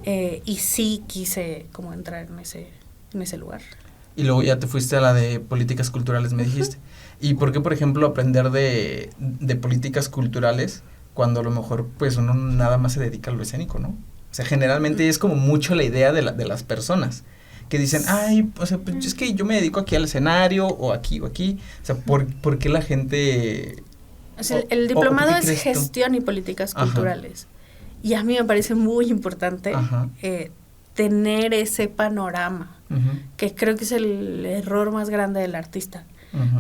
Speaker 2: y sí quise como entrar en ese lugar.
Speaker 1: Y luego ya te fuiste a la de políticas culturales, me dijiste. ¿Y por qué, por ejemplo, aprender de políticas culturales cuando a lo mejor pues uno nada más se dedica a lo escénico, ¿no? O sea, generalmente es como mucho la idea de las personas que dicen, ay, o sea, pues es que yo me dedico aquí al escenario o aquí o aquí. O sea, ¿por qué la gente...?
Speaker 2: O sea, el diplomado es gestión y políticas culturales. Y a mí me parece muy importante tener ese panorama, que creo que es el error más grande del artista.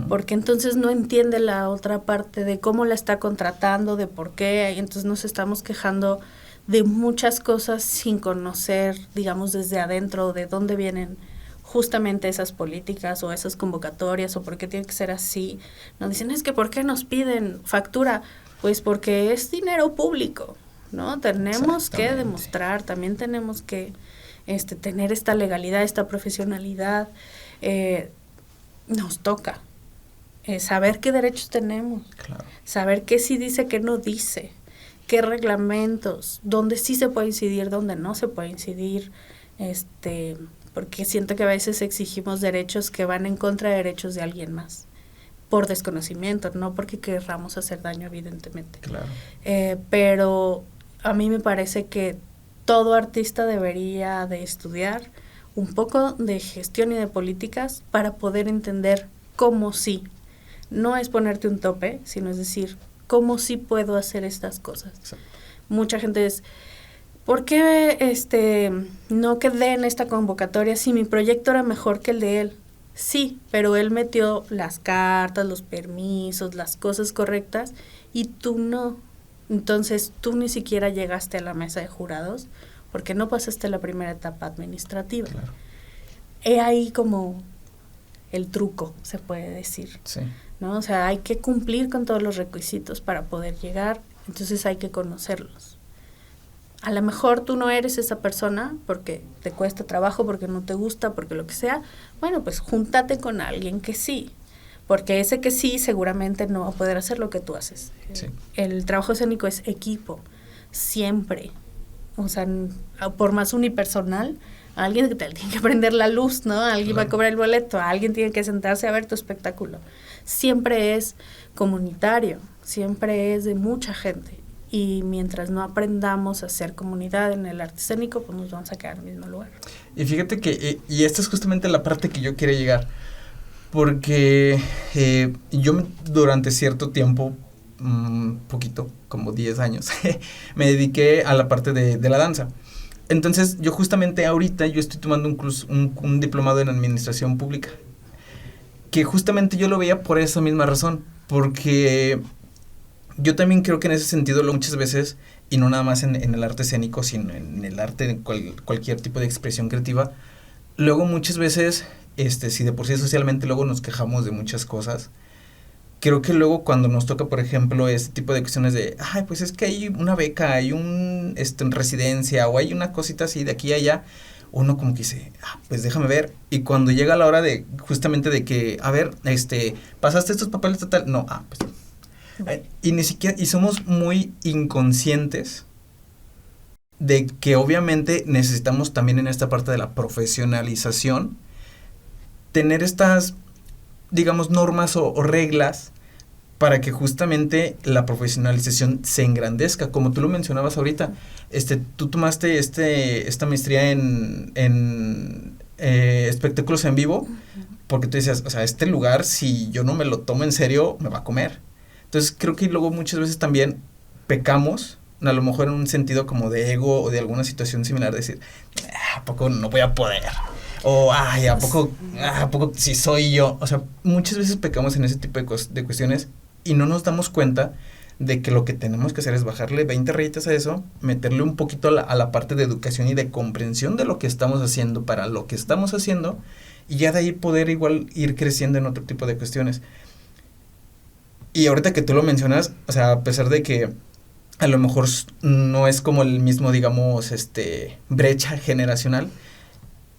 Speaker 2: Porque entonces no entiende la otra parte de cómo la está contratando, de por qué, y entonces nos estamos quejando de muchas cosas sin conocer, digamos, desde adentro, de dónde vienen justamente esas políticas o esas convocatorias o por qué tiene que ser así. Nos dicen, es que ¿por qué nos piden factura? Pues porque es dinero público, ¿no? Tenemos que demostrar, también tenemos que tener esta legalidad, esta profesionalidad. Nos toca saber qué derechos tenemos, saber qué sí dice, qué no dice, qué reglamentos, dónde sí se puede incidir, dónde no se puede incidir, porque siento que a veces exigimos derechos que van en contra de derechos de alguien más, por desconocimiento, no porque querramos hacer daño, evidentemente. Pero a mí me parece que todo artista debería de estudiar un poco de gestión y de políticas para poder entender cómo sí. No es ponerte un tope, sino es decir, cómo sí puedo hacer estas cosas. Exacto. Mucha gente es, ¿por qué no quedé en esta convocatoria si mi proyecto era mejor que el de él? Sí, pero él metió las cartas, los permisos, las cosas correctas y tú no. Entonces tú ni siquiera llegaste a la mesa de jurados porque no pasaste la primera etapa administrativa. Claro. He ahí como el truco, se puede decir. Sí. ¿No? O sea, hay que cumplir con todos los requisitos para poder llegar, entonces hay que conocerlos. A lo mejor tú no eres esa persona porque te cuesta trabajo, porque no te gusta, porque lo que sea. Bueno, pues júntate con alguien que sí, porque ese que sí seguramente no va a poder hacer lo que tú haces. Sí. El trabajo escénico es equipo, siempre. O sea, por más unipersonal, alguien que te tiene que prender la luz, ¿no? Alguien va a cobrar el boleto, alguien tiene que sentarse a ver tu espectáculo. Siempre es comunitario, siempre es de mucha gente. Y mientras no aprendamos a hacer comunidad en el arte escénico, pues nos vamos a quedar en el mismo lugar.
Speaker 1: Y fíjate que, y esta es justamente la parte que yo quiero llegar, porque yo durante cierto tiempo, poquito, como 10 años, me dediqué a la parte de la danza. Entonces, yo justamente ahorita yo estoy tomando un diplomado en administración pública, que justamente yo lo veía por esa misma razón, porque yo también creo que en ese sentido muchas veces, y no nada más en el arte escénico, sino en el arte de cualquier tipo de expresión creativa, luego muchas veces, si de por sí socialmente luego nos quejamos de muchas cosas, creo que luego cuando nos toca, por ejemplo, este tipo de cuestiones de, ay, pues es que hay una beca, hay residencia, o hay una cosita así de aquí a allá, uno como que dice, pues déjame ver, y cuando llega la hora de, justamente de que, a ver, pasaste estos papeles total, no, pues, y ni siquiera, y somos muy inconscientes de que obviamente necesitamos también en esta parte de la profesionalización, tener estas, digamos, normas o reglas para que justamente la profesionalización se engrandezca, como tú lo mencionabas ahorita. Tú tomaste esta maestría en espectáculos en vivo, porque tú decías, o sea, este lugar, si yo no me lo tomo en serio, me va a comer. Entonces, creo que luego muchas veces también pecamos, a lo mejor en un sentido como de ego o de alguna situación similar, de decir, ¿a poco no voy a poder? O, ay, ¿a poco si soy yo? O sea, muchas veces pecamos en ese tipo de cuestiones y no nos damos cuenta de que lo que tenemos que hacer es bajarle 20 rayitas a eso, meterle un poquito a la parte de educación y de comprensión de lo que estamos haciendo para lo que estamos haciendo, y ya de ahí poder igual ir creciendo en otro tipo de cuestiones. Y ahorita que tú lo mencionas, o sea, a pesar de que a lo mejor no es como el mismo, digamos, brecha generacional,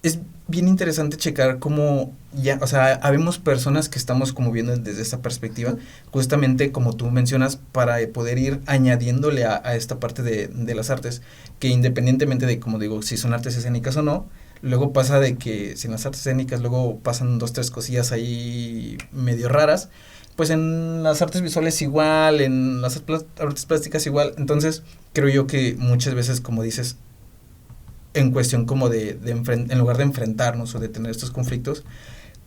Speaker 1: es bien interesante checar cómo ya, o sea, habemos personas que estamos como viendo desde esta perspectiva, justamente como tú mencionas, para poder ir añadiéndole a esta parte de las artes, que independientemente de, como digo, si son artes escénicas o no, luego pasa de que si en las artes escénicas luego pasan 2-3 cosillas ahí medio raras, pues en las artes visuales igual, en las artes plásticas igual. Entonces creo yo que muchas veces, como dices, en cuestión como en lugar de enfrentarnos o de tener estos conflictos,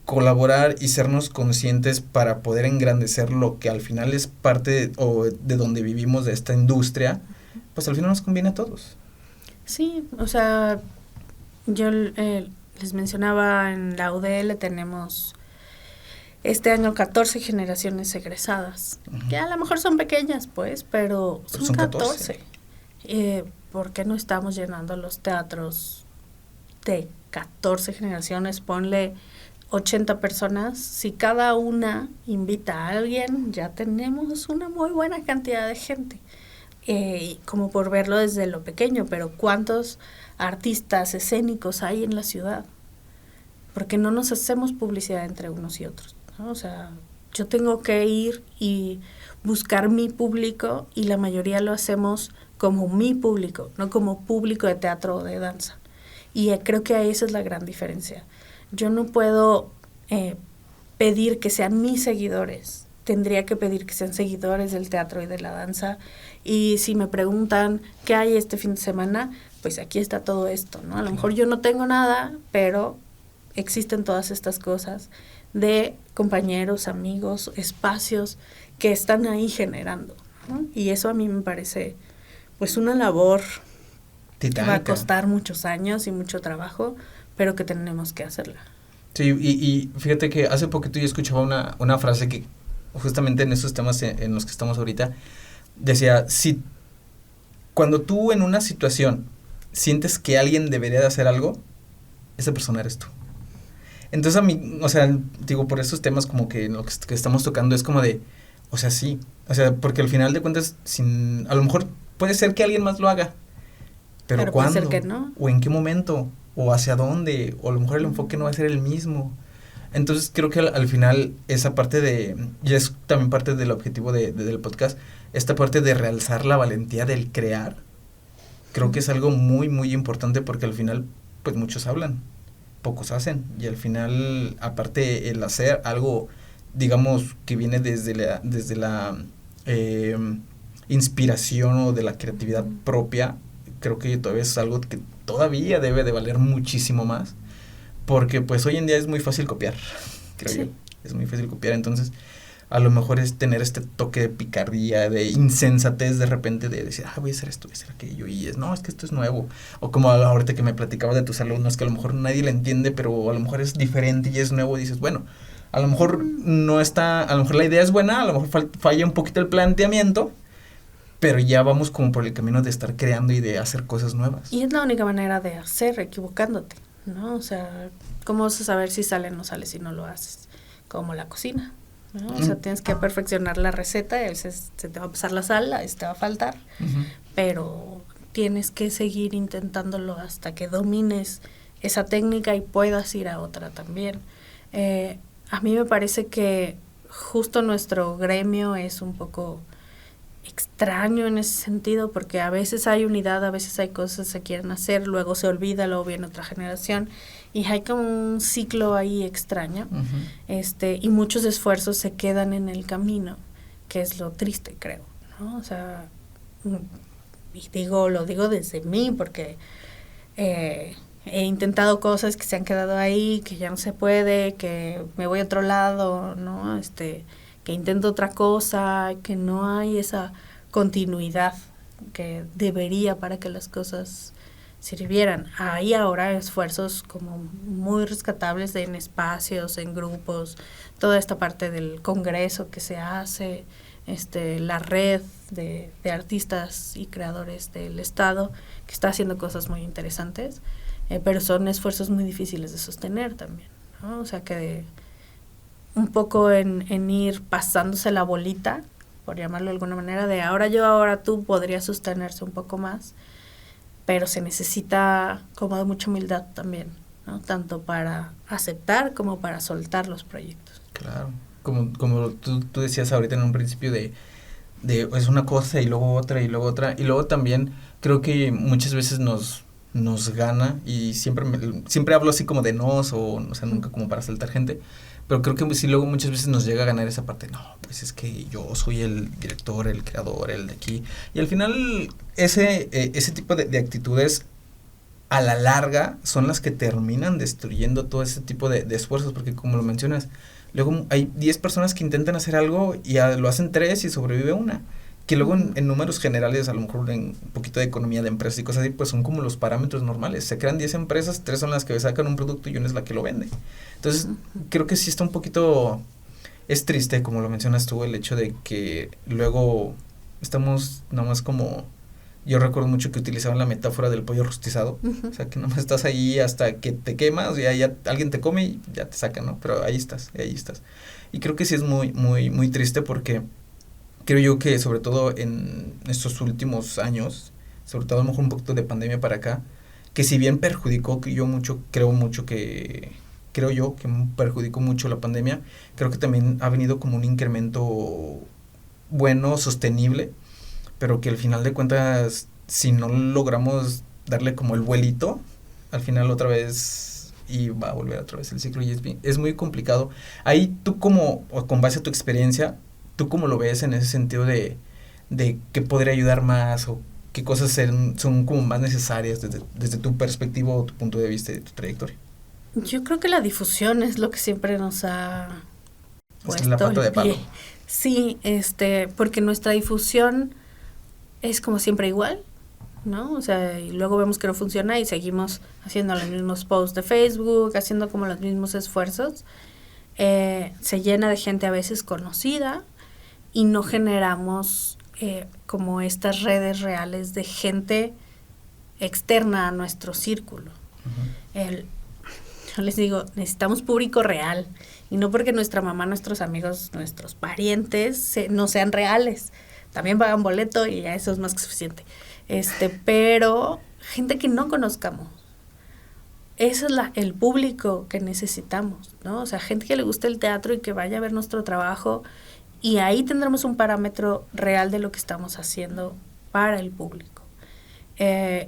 Speaker 1: colaborar y sernos conscientes para poder engrandecer lo que al final es parte o de donde vivimos, de esta industria, pues al final nos conviene a todos.
Speaker 2: Sí, o sea, yo les mencionaba, en la UDL tenemos este año 14 generaciones egresadas, que a lo mejor son pequeñas, pues, pero son 14. ¿Por qué no estamos llenando los teatros de 14 generaciones? Ponle 80 personas. Si cada una invita a alguien, ya tenemos una muy buena cantidad de gente. Como por verlo desde lo pequeño, pero ¿cuántos artistas escénicos hay en la ciudad? Porque no nos hacemos publicidad entre unos y otros, ¿no? O sea, yo tengo que ir y buscar mi público, y la mayoría lo hacemos como mi público, no como público de teatro o de danza. Y creo que esa es la gran diferencia. Yo no puedo pedir que sean mis seguidores, tendría que pedir que sean seguidores del teatro y de la danza. Y si me preguntan qué hay este fin de semana, pues aquí está todo esto, ¿no? A lo mejor yo no tengo nada, pero existen todas estas cosas de compañeros, amigos, espacios que están ahí generando, ¿no? Y eso a mí me parece pues una labor titánica, que va a costar muchos años y mucho trabajo, pero que tenemos que hacerla.
Speaker 1: Sí, y fíjate que hace poquito yo escuchaba una frase que justamente en esos temas en los que estamos ahorita, decía, si cuando tú en una situación sientes que alguien debería de hacer algo, esa persona eres tú. Entonces a mí, o sea, digo, por esos temas como que lo que estamos tocando es como de, o sea, sí, o sea, porque al final de cuentas, a lo mejor puede ser que alguien más lo haga, pero ¿cuándo?
Speaker 2: Puede ser que no.
Speaker 1: ¿O en qué momento? ¿O hacia dónde? O a lo mejor el enfoque no va a ser el mismo. Entonces creo que al final esa parte y es también parte del objetivo del podcast, esta parte de realzar la valentía del crear, creo que es algo muy, muy importante, porque al final, pues muchos hablan, pocos hacen, y al final, aparte el hacer algo, digamos, que viene desde la inspiración o de la creatividad propia, creo que todavía es algo que todavía debe de valer muchísimo más, porque pues hoy en día es muy fácil copiar, creo yo, es muy fácil copiar. Entonces a lo mejor es tener este toque de picardía, de insensatez de repente, de decir, voy a hacer esto, voy a hacer aquello, y no, es que esto es nuevo, o como ahorita que me platicabas de tus alumnos, que a lo mejor nadie le entiende, pero a lo mejor es diferente y es nuevo, y dices, bueno, a lo mejor a lo mejor la idea es buena, a lo mejor falla un poquito el planteamiento, pero ya vamos como por el camino de estar creando y de hacer cosas nuevas.
Speaker 2: Y es la única manera de hacer, equivocándote, ¿no? O sea, ¿cómo vas a saber si sale o no sale si no lo haces? Como la cocina. ¿no? O sea, tienes que perfeccionar la receta, a veces se te va a pasar la sal, a veces te va a faltar, pero tienes que seguir intentándolo hasta que domines esa técnica y puedas ir a otra también. A mí me parece que justo nuestro gremio es un poco extraño en ese sentido, porque a veces hay unidad, a veces hay cosas que se quieren hacer, luego se olvida, luego viene otra generación, y hay como un ciclo ahí extraño, y muchos esfuerzos se quedan en el camino, que es lo triste, creo, ¿no? O sea, y lo digo desde mí, porque he intentado cosas que se han quedado ahí, que ya no se puede, que me voy a otro lado, ¿no? Que intento otra cosa, que no hay esa continuidad que debería para que las cosas sirvieran. Hay ahora esfuerzos como muy rescatables en espacios, en grupos, toda esta parte del congreso que se hace, la red de artistas y creadores del Estado, que está haciendo cosas muy interesantes, pero son esfuerzos muy difíciles de sostener también, ¿no? O sea que un poco en ir pasándose la bolita, por llamarlo de alguna manera, de ahora yo, ahora tú, podría sostenerse un poco más, pero se necesita como de mucha humildad también, ¿no? Tanto para aceptar como para soltar los proyectos.
Speaker 1: Claro, como tú decías ahorita en un principio de es una cosa y luego otra y luego otra, y luego también creo que muchas veces nos gana, y siempre hablo así como de nos, o sea, nunca como para saltar gente, pero creo que sí luego muchas veces nos llega a ganar esa parte, no, pues es que yo soy el director, el creador, el de aquí, y al final ese tipo de actitudes a la larga son las que terminan destruyendo todo ese tipo de esfuerzos, porque como lo mencionas, luego hay 10 personas que intentan hacer algo y lo hacen 3 y sobrevive una. Que luego en números generales, a lo mejor en un poquito de economía de empresas y cosas así, pues son como los parámetros normales. Se crean 10 empresas, 3 son las que sacan un producto y una es la que lo vende. Entonces, creo que sí está un poquito, es triste, como lo mencionas tú, el hecho de que luego estamos nada más como, yo recuerdo mucho que utilizaban la metáfora del pollo rostizado, o sea, que nomás estás ahí hasta que te quemas, ya alguien te come y ya te saca, ¿no? Pero ahí estás. Y creo que sí es muy, muy, muy triste, porque creo yo que sobre todo en estos últimos años, sobre todo a lo mejor un poquito de pandemia para acá, que si bien perjudicó, creo yo que perjudicó mucho la pandemia, creo que también ha venido como un incremento bueno, sostenible, pero que al final de cuentas, si no logramos darle como el vuelito, al final otra vez, y va a volver otra vez el ciclo, y es muy complicado. Ahí tú o con base a tu experiencia, ¿tú cómo lo ves en ese sentido de qué podría ayudar más, o qué cosas son como más necesarias desde tu perspectiva o tu punto de vista de tu trayectoria?
Speaker 2: Yo creo que la difusión es lo que siempre nos ha puesto
Speaker 1: Es la pata de palo.
Speaker 2: Sí, porque nuestra difusión es como siempre igual, ¿no? O sea, y luego vemos que no funciona y seguimos haciendo los mismos posts de Facebook, haciendo como los mismos esfuerzos. Se llena de gente a veces conocida y no generamos como estas redes reales de gente externa a nuestro círculo. Yo les digo, necesitamos público real, y no porque nuestra mamá, nuestros amigos, nuestros parientes no sean reales. También pagan boleto y ya eso es más que suficiente. Pero gente que no conozcamos. Eso es el público que necesitamos, ¿no? O sea, gente que le guste el teatro y que vaya a ver nuestro trabajo, y ahí tendremos un parámetro real de lo que estamos haciendo para el público.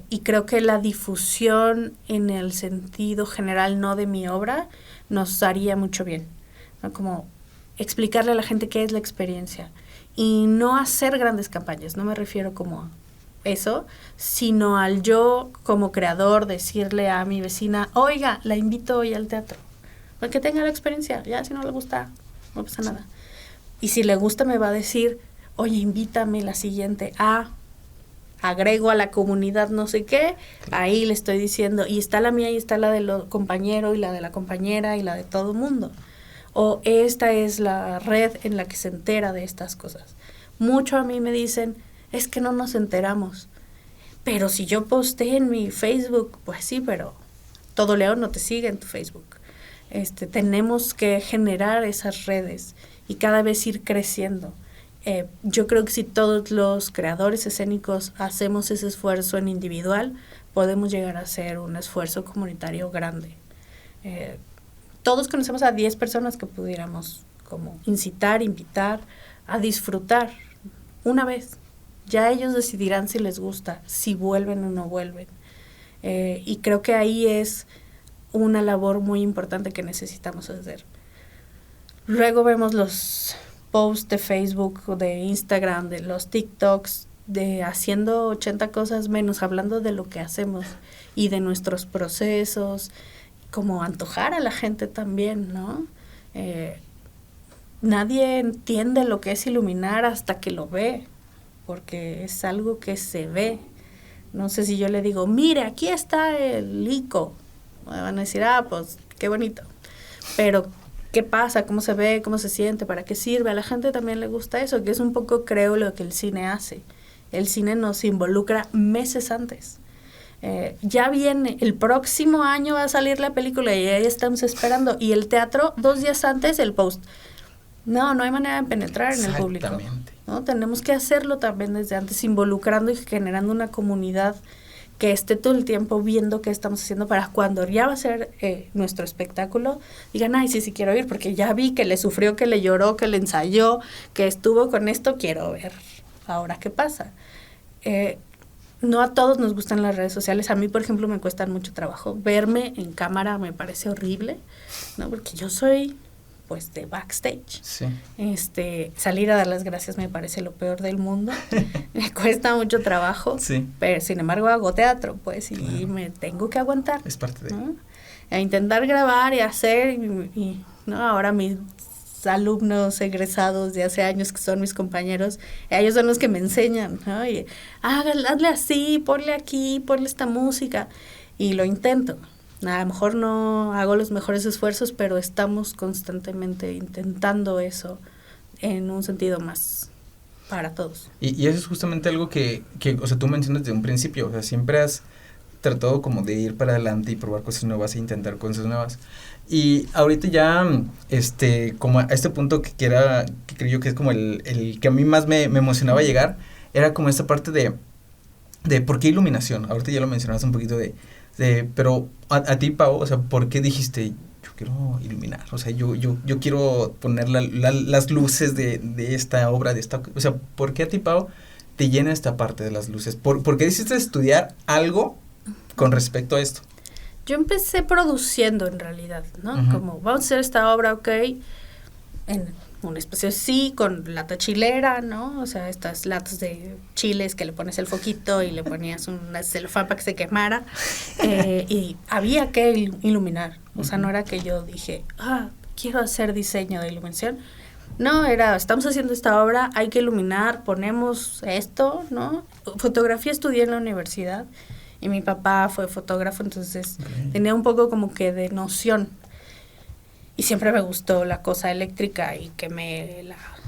Speaker 2: Y creo que la difusión en el sentido general, no de mi obra, nos haría mucho bien, ¿no? Como explicarle a la gente qué es la experiencia. Y no hacer grandes campañas, no me refiero como a eso, sino al yo como creador decirle a mi vecina, oiga, la invito hoy al teatro, para que tenga la experiencia, ya si no le gusta, no pasa nada. Y si le gusta me va a decir, oye, invítame la siguiente agrego a la comunidad no sé qué, ahí le estoy diciendo, y está la mía y está la del compañero y la de la compañera y la de todo el mundo. O esta es la red en la que se entera de estas cosas. Mucho a mí me dicen, es que no nos enteramos. Pero si yo posté en mi Facebook, pues sí, pero todo León no te sigue en tu Facebook. tenemos que generar esas redes y cada vez ir creciendo. Yo creo que si todos los creadores escénicos hacemos ese esfuerzo en individual, podemos llegar a hacer un esfuerzo comunitario grande. Todos conocemos a 10 personas que pudiéramos como invitar a disfrutar una vez. Ya ellos decidirán si les gusta, si vuelven o no vuelven. Y creo que ahí es una labor muy importante que necesitamos hacer. Luego vemos los posts de Facebook, de Instagram, de los TikToks, de haciendo 80 cosas menos, hablando de lo que hacemos y de nuestros procesos, como antojar a la gente también, ¿no? Nadie entiende lo que es iluminar hasta que lo ve, porque es algo que se ve. No sé si yo le digo, mire, aquí está el ICO. Me van a decir, pues, qué bonito. Pero, ¿qué pasa? ¿Cómo se ve? ¿Cómo se siente? ¿Para qué sirve? A la gente también le gusta eso, que es un poco, creo, lo que el cine hace. El cine nos involucra meses antes. Ya viene, el próximo año va a salir la película y ahí estamos esperando. Y el teatro, 2 días antes, el post. No hay manera de penetrar en el público, ¿no? Tenemos que hacerlo también desde antes, involucrando y generando una comunidad que esté todo el tiempo viendo qué estamos haciendo para cuando ya va a ser nuestro espectáculo, digan, ay, sí quiero ir, porque ya vi que le sufrió, que le lloró, que le ensayó, que estuvo con esto, quiero ver ahora qué pasa. No a todos nos gustan las redes sociales. A mí, por ejemplo, me cuestan mucho trabajo. Verme en cámara me parece horrible, ¿no? Porque yo soy, pues, de backstage.
Speaker 1: Sí.
Speaker 2: Salir a dar las gracias me parece lo peor del mundo. Me cuesta mucho trabajo.
Speaker 1: Sí.
Speaker 2: Pero, sin embargo, hago teatro, pues, y claro, me tengo que aguantar.
Speaker 1: Es parte de...
Speaker 2: ¿no? A intentar grabar y hacer, y ¿no? Ahora mis alumnos egresados de hace años que son mis compañeros, ellos son los que me enseñan, ¿no? Y hazle así, ponle aquí, ponle esta música, y lo intento. A lo mejor no hago los mejores esfuerzos, pero estamos constantemente intentando eso en un sentido más para todos.
Speaker 1: Y eso es justamente algo que, o sea, tú mencionas desde un principio, o sea, siempre has tratado como de ir para adelante y probar cosas nuevas e intentar cosas nuevas. Y ahorita ya, como a este punto que creo yo que es como el que a mí más me emocionaba llegar, era como esta parte de ¿por qué iluminación? Ahorita ya lo mencionabas un poquito pero a ti, Pau, o sea, ¿por qué dijiste, yo quiero iluminar? O sea, yo quiero poner las luces de esta obra, o sea, ¿por qué a ti, Pau, te llena esta parte de las luces? ¿Por qué decidiste estudiar algo con respecto a esto?
Speaker 2: Yo empecé produciendo en realidad, ¿no?
Speaker 1: Uh-huh.
Speaker 2: Como, vamos a hacer esta obra, ok, en un espacio así, con lata chilera, ¿no? O sea, estas latas de chiles que le pones el foquito y le ponías una celofán para que se quemara. Y había que iluminar. O sea, no era que yo dije, quiero hacer diseño de iluminación. No, estamos haciendo esta obra, hay que iluminar, ponemos esto, ¿no? Fotografía estudié en la universidad y mi papá fue fotógrafo, entonces tenía un poco como que de noción. Y siempre me gustó la cosa eléctrica y quemé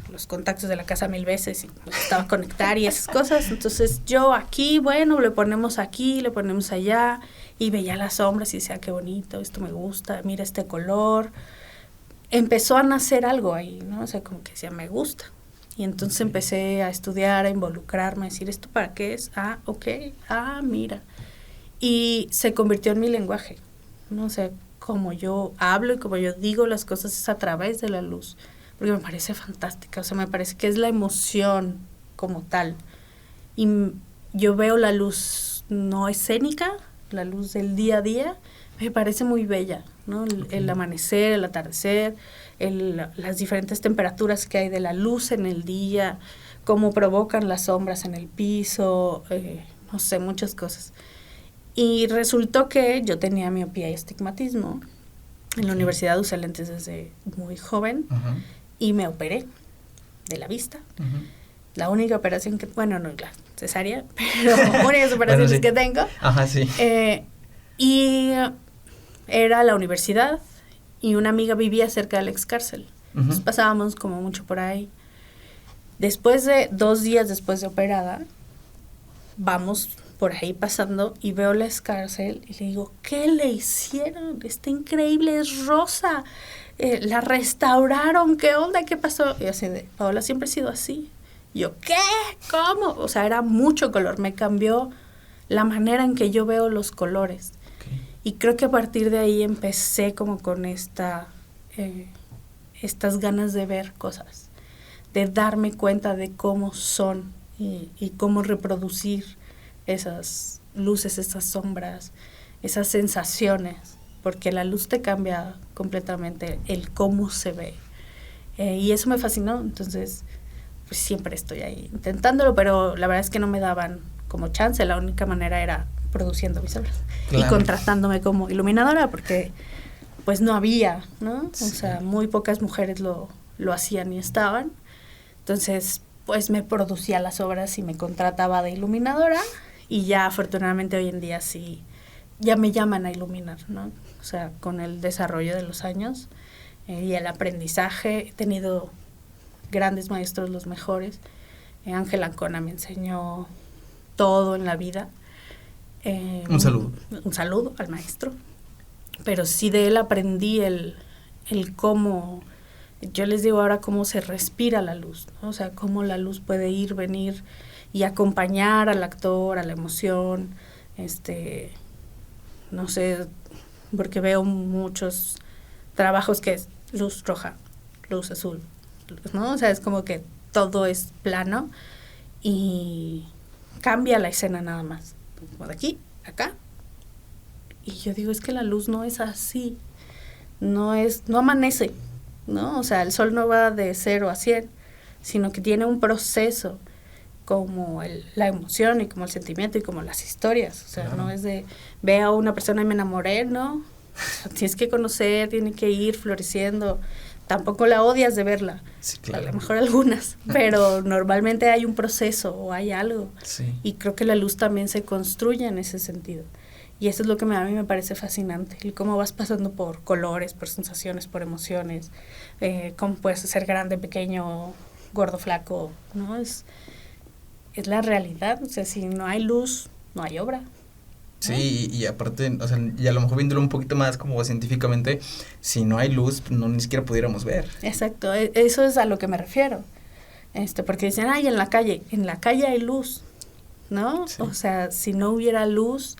Speaker 2: los contactos de la casa 1000 veces y me gustaba conectar y esas cosas. Entonces yo aquí, bueno, le ponemos aquí, le ponemos allá, y veía las sombras y decía, qué bonito, esto me gusta, mira este color. Empezó a nacer algo ahí, ¿no? O sea, como que decía, me gusta. Y entonces empecé a estudiar, a involucrarme, a decir, ¿esto para qué es? Ok, mira. Y se convirtió en mi lenguaje, ¿no? O sea, como yo hablo y como yo digo las cosas es a través de la luz, porque me parece fantástica, o sea, me parece que es la emoción como tal. Y yo veo la luz no escénica, la luz del día a día, me parece muy bella, ¿no? El amanecer, el atardecer, las diferentes temperaturas que hay de la luz en el día, cómo provocan las sombras en el piso, no sé, muchas cosas. Y resultó que yo tenía miopía y astigmatismo. En la universidad usé lentes desde muy joven y me operé de la vista. La única operación que, bueno, no la cesárea, pero únicas operaciones que tengo.
Speaker 1: Sí.
Speaker 2: Y era la universidad y una amiga vivía cerca del excárcel. Entonces pasábamos como mucho por ahí. Después de 2 días después de operada, vamos por ahí pasando y veo la escárcel y le digo, ¿qué le hicieron? Está increíble, es rosa. La restauraron, ¿qué onda? ¿Qué pasó? Y así de, Paola siempre ha sido así. Y yo, ¿qué? ¿Cómo? O sea, era mucho color, me cambió la manera en que yo veo los colores. Okay. Y creo que a partir de ahí empecé como con estas ganas de ver cosas, de darme cuenta de cómo son y cómo reproducir esas luces, esas sombras, esas sensaciones, porque la luz te cambia completamente el cómo se ve. Y eso me fascinó, entonces pues siempre estoy ahí intentándolo, pero la verdad es que no me daban como chance, la única manera era produciendo mis obras. Claro. Y contratándome como iluminadora, porque pues no había, ¿no? Sí. O sea, muy pocas mujeres lo hacían y estaban. Entonces, pues me producía las obras y me contrataba de iluminadora, y ya afortunadamente hoy en día sí, ya me llaman a iluminar, ¿no? O sea, con el desarrollo de los años y el aprendizaje, he tenido grandes maestros, los mejores. Ángel Ancona me enseñó todo en la vida.
Speaker 1: Un saludo.
Speaker 2: Un saludo al maestro. Pero sí de él aprendí el cómo, yo les digo ahora cómo se respira la luz, ¿no? O sea, cómo la luz puede ir, venir y acompañar al actor, a la emoción, no sé, porque veo muchos trabajos que es luz roja, luz azul, ¿no? O sea, es como que todo es plano y cambia la escena nada más, como de aquí, acá. Y yo digo, es que la luz no es así, no amanece, ¿no? O sea, el sol no va de 0 a 100, sino que tiene un proceso como la emoción y como el sentimiento y como las historias. O sea, claro. No es de, ve a una persona y me enamoré, ¿no? O sea, tienes que conocer, tiene que ir floreciendo. Tampoco la odias de verla, sí, claro. A lo mejor algunas, pero normalmente hay un proceso o hay algo. Sí. Y creo que la luz también se construye en ese sentido. Y eso es lo que a mí me parece fascinante, el cómo vas pasando por colores, por sensaciones, por emociones, cómo puedes ser grande, pequeño, gordo, flaco, ¿no? Es la realidad, o sea, si no hay luz, no hay obra.
Speaker 1: Sí, y aparte, o sea, y a lo mejor viéndolo un poquito más como científicamente, si no hay luz, no ni siquiera pudiéramos ver.
Speaker 2: Exacto, eso es a lo que me refiero. Porque dicen, ay, en la calle hay luz, ¿no? Sí. O sea, si no hubiera luz,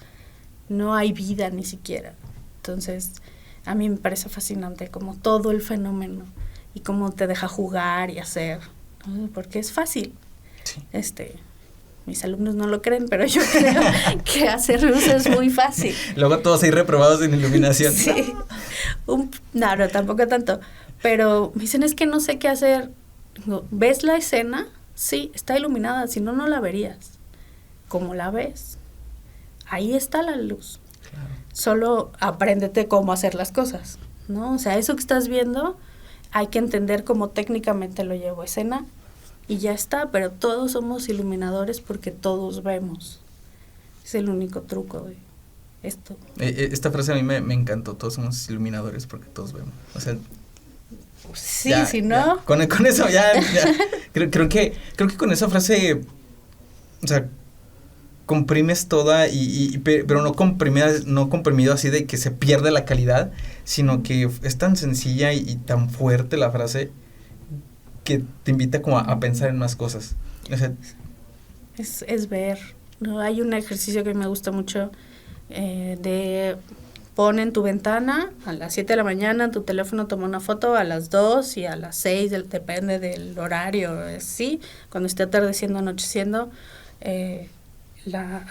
Speaker 2: no hay vida ni siquiera. Entonces, a mí me parece fascinante como todo el fenómeno y cómo te deja jugar y hacer, ¿no? Porque es fácil. Sí. Mis alumnos no lo creen, pero yo creo que hacer luz es muy fácil.
Speaker 1: Luego todos ahí reprobados en iluminación.
Speaker 2: Sí. No, tampoco tanto. Pero me dicen, es que no sé qué hacer. Digo, ¿ves la escena? Sí, está iluminada, si no, no la verías. ¿Cómo la ves? Ahí está la luz. Claro. Solo apréndete cómo hacer las cosas, ¿no? O sea, eso que estás viendo, hay que entender cómo técnicamente lo llevo a escena y ya está, pero todos somos iluminadores porque todos vemos. Es el único truco de esto.
Speaker 1: Esta frase a mí me encantó, todos somos iluminadores porque todos vemos. O sea,
Speaker 2: sí, ya, si no.
Speaker 1: Ya. Con eso ya creo que con esa frase, o sea, comprimes toda pero no comprimido así de que se pierde la calidad, sino que es tan sencilla y tan fuerte la frase que te invita como a pensar en más cosas. O sea,
Speaker 2: es ver, ¿no? Hay un ejercicio que me gusta mucho de pon en tu ventana a las 7 de la mañana, tu teléfono toma una foto a las 2 y a las 6, depende del horario, ¿sí? Cuando esté atardeciendo, anocheciendo,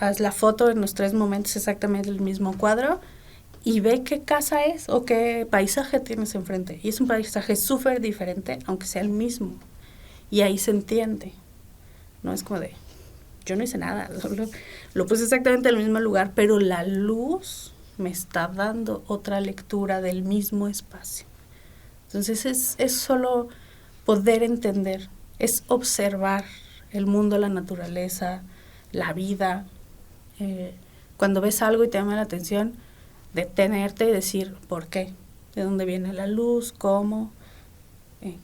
Speaker 2: haz la foto en los 3 momentos exactamente el mismo cuadro y ve qué casa es o qué paisaje tienes enfrente. Y es un paisaje súper diferente, aunque sea el mismo. Y ahí se entiende. No es como de, yo no hice nada, lo puse exactamente en el mismo lugar, pero la luz me está dando otra lectura del mismo espacio. Entonces es solo poder entender, es observar el mundo, la naturaleza, la vida. Cuando ves algo y te llama la atención, detenerte y decir por qué, de dónde viene la luz, cómo,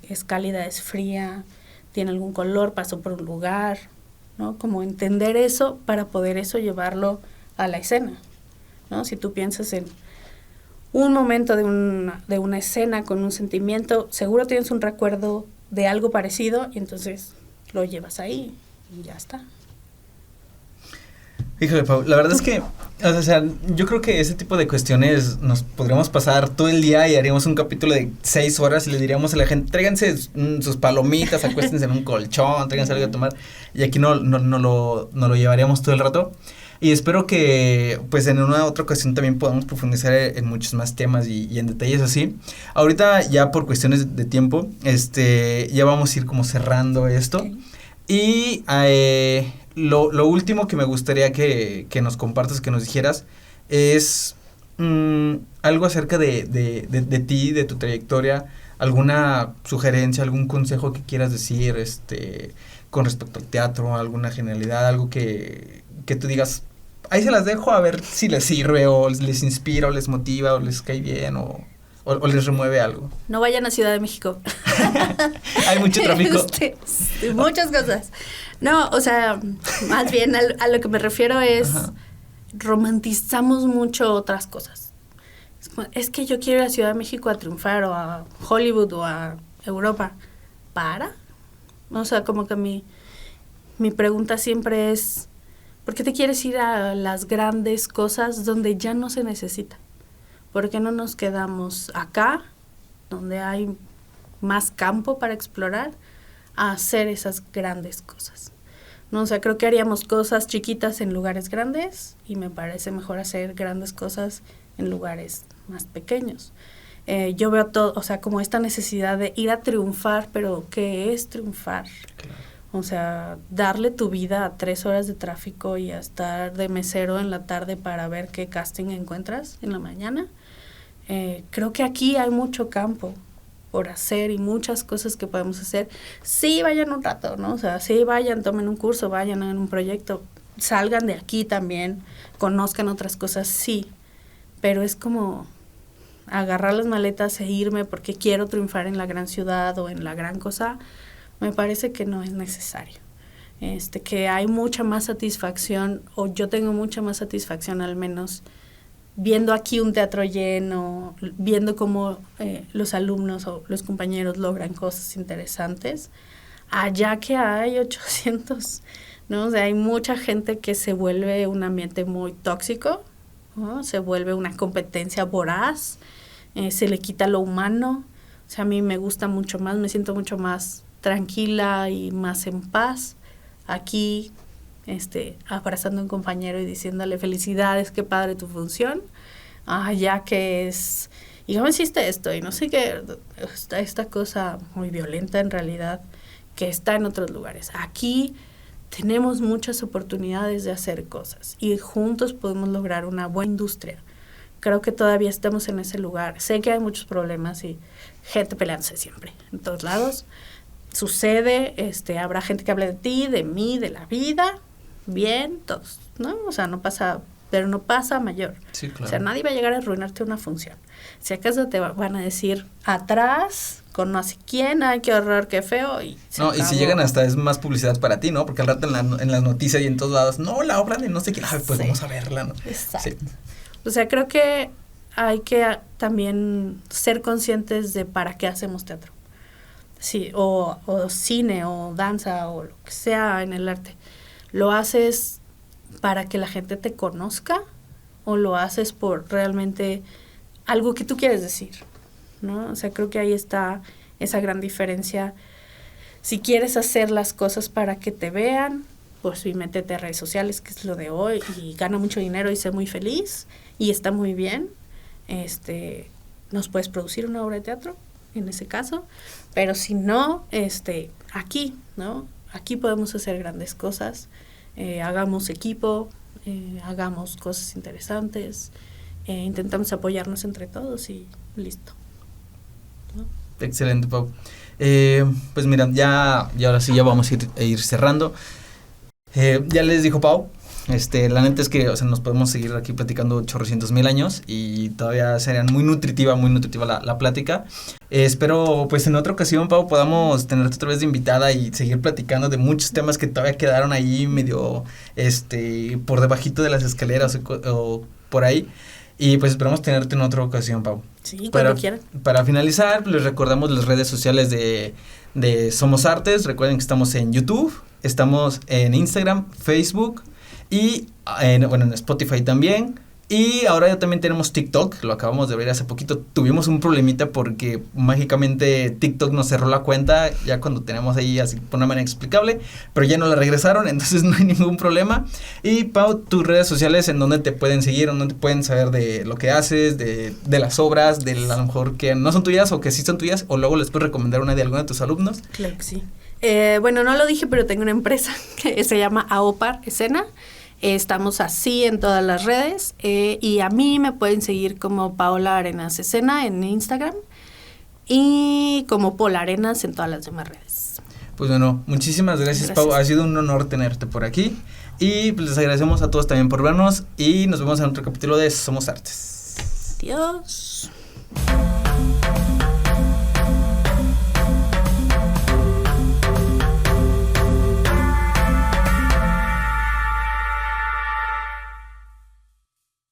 Speaker 2: es cálida, es fría, tiene algún color, pasó por un lugar, ¿no? Como entender eso para poder eso llevarlo a la escena, ¿no? Si tú piensas en un momento de una escena con un sentimiento, seguro tienes un recuerdo de algo parecido y entonces lo llevas ahí y ya está.
Speaker 1: Híjole, Pau, la verdad es que, o sea, yo creo que ese tipo de cuestiones nos podríamos pasar todo el día y haríamos un capítulo de 6 horas y le diríamos a la gente, tráiganse sus palomitas, acuéstense en un colchón, tráiganse algo a tomar, y aquí no lo llevaríamos todo el rato. Y espero que, pues, en una otra ocasión también podamos profundizar en muchos más temas y en detalles así. Ahorita, ya por cuestiones de tiempo, ya vamos a ir como cerrando esto. Okay. Y lo último que me gustaría que nos compartas, que nos dijeras, es algo acerca de ti, de tu trayectoria, alguna sugerencia, algún consejo que quieras decir con respecto al teatro, alguna genialidad, algo que tú digas, ahí se las dejo a ver si les sirve o les inspira o les motiva o les cae bien o les remueve algo.
Speaker 2: No vayan a Ciudad de México.
Speaker 1: Hay mucho tráfico.
Speaker 2: Muchas cosas. No, o sea, más bien a lo que me refiero es, ajá, romantizamos mucho otras cosas. Es que yo quiero ir a Ciudad de México a triunfar o a Hollywood o a Europa. ¿Para? O sea, como que mi pregunta siempre es, ¿por qué te quieres ir a las grandes cosas donde ya no se necesita? ¿Por qué no nos quedamos acá, donde hay más campo para explorar, a hacer esas grandes cosas? No, o sea, creo que haríamos cosas chiquitas en lugares grandes y me parece mejor hacer grandes cosas en lugares más pequeños. Yo veo todo, o sea, como esta necesidad de ir a triunfar, pero ¿qué es triunfar? Claro. O sea, darle tu vida a 3 horas de tráfico y a estar de mesero en la tarde para ver qué casting encuentras en la mañana. Creo que aquí hay mucho campo por hacer y muchas cosas que podemos hacer. Sí, vayan un rato, ¿no? O sea, sí, vayan, tomen un curso, vayan en un proyecto, salgan de aquí también, conozcan otras cosas, sí. Pero es como agarrar las maletas e irme porque quiero triunfar en la gran ciudad o en la gran cosa, me parece que no es necesario. Que hay mucha más satisfacción, o yo tengo mucha más satisfacción al menos, viendo aquí un teatro lleno, viendo cómo los alumnos o los compañeros logran cosas interesantes, allá que hay 800, ¿no? O sea, hay mucha gente que se vuelve un ambiente muy tóxico, ¿no? Se vuelve una competencia voraz, se le quita lo humano. O sea, a mí me gusta mucho más, me siento mucho más tranquila y más en paz aquí, abrazando a un compañero y diciéndole felicidades, qué padre tu función, ya que es, y cómo hiciste esto, y no sé qué, esta cosa muy violenta en realidad, que está en otros lugares. Aquí tenemos muchas oportunidades de hacer cosas, y juntos podemos lograr una buena industria. Creo que todavía estamos en ese lugar. Sé que hay muchos problemas y gente peleándose siempre, en todos lados. Sucede, habrá gente que hable de ti, de mí, de la vida, bien, todos, ¿no? O sea, no pasa, pero no pasa a mayor.
Speaker 1: Sí, claro.
Speaker 2: O sea, nadie va a llegar a arruinarte una función. Si acaso te van a decir atrás, con no sé quién, ay, qué horror, qué feo, y se acabó.
Speaker 1: Y si llegan hasta es más publicidad para ti, ¿no? Porque al rato en las noticias y en todos lados, no, la obra de no sé quién, pues sí, vamos a verla, ¿no?
Speaker 2: Exacto.
Speaker 1: Sí.
Speaker 2: O sea, creo que hay que también ser conscientes de para qué hacemos teatro. Sí, o cine, o danza, o lo que sea en el arte. ¿Lo haces para que la gente te conozca? ¿O lo haces por realmente algo que tú quieres decir? ¿No? O sea, creo que ahí está esa gran diferencia. Si quieres hacer las cosas para que te vean, pues sí, métete a redes sociales, que es lo de hoy, y gana mucho dinero y sé muy feliz, y está muy bien. Nos puedes producir una obra de teatro, en ese caso, pero si no, aquí, ¿no? Aquí podemos hacer grandes cosas, hagamos equipo, hagamos cosas interesantes, intentamos apoyarnos entre todos y listo, ¿no?
Speaker 1: Excelente, Pau. Pues mira, ya ahora sí ya vamos a ir cerrando. Ya les dijo Pau, La neta es que, o sea, nos podemos seguir aquí platicando 800,000 años y todavía sería muy nutritiva la plática. Espero, pues, en otra ocasión, Pau, podamos tenerte otra vez de invitada y seguir platicando de muchos temas que todavía quedaron ahí medio, por debajito de las escaleras o por ahí. Y pues esperamos tenerte en otra ocasión, Pau.
Speaker 2: Sí, cuando quieran.
Speaker 1: Para finalizar, les recordamos las redes sociales de Somos Artes. Recuerden que estamos en YouTube, estamos en Instagram, Facebook y en Spotify también. Y ahora ya también tenemos TikTok, lo acabamos de ver hace poquito. Tuvimos un problemita porque mágicamente TikTok nos cerró la cuenta ya cuando tenemos ahí así por una manera inexplicable, pero ya no la regresaron, entonces no hay ningún problema. Y Pau, tus redes sociales, ¿en dónde te pueden seguir? ¿En dónde pueden saber de lo que haces, de las obras, de a lo mejor que no son tuyas o que sí son tuyas, o luego les puedes recomendar una de alguno de tus alumnos?
Speaker 2: Claro que sí. Bueno, no lo dije, pero tengo una empresa que se llama AOPAR Escena. Estamos así en todas las redes y a mí me pueden seguir como Paola Arenas Escena en Instagram y como Paola Arenas en todas las demás redes.
Speaker 1: Pues bueno, muchísimas gracias, Pau. Ha sido un honor tenerte por aquí y pues les agradecemos a todos también por vernos y nos vemos en otro capítulo de Somos Artes.
Speaker 2: Adiós.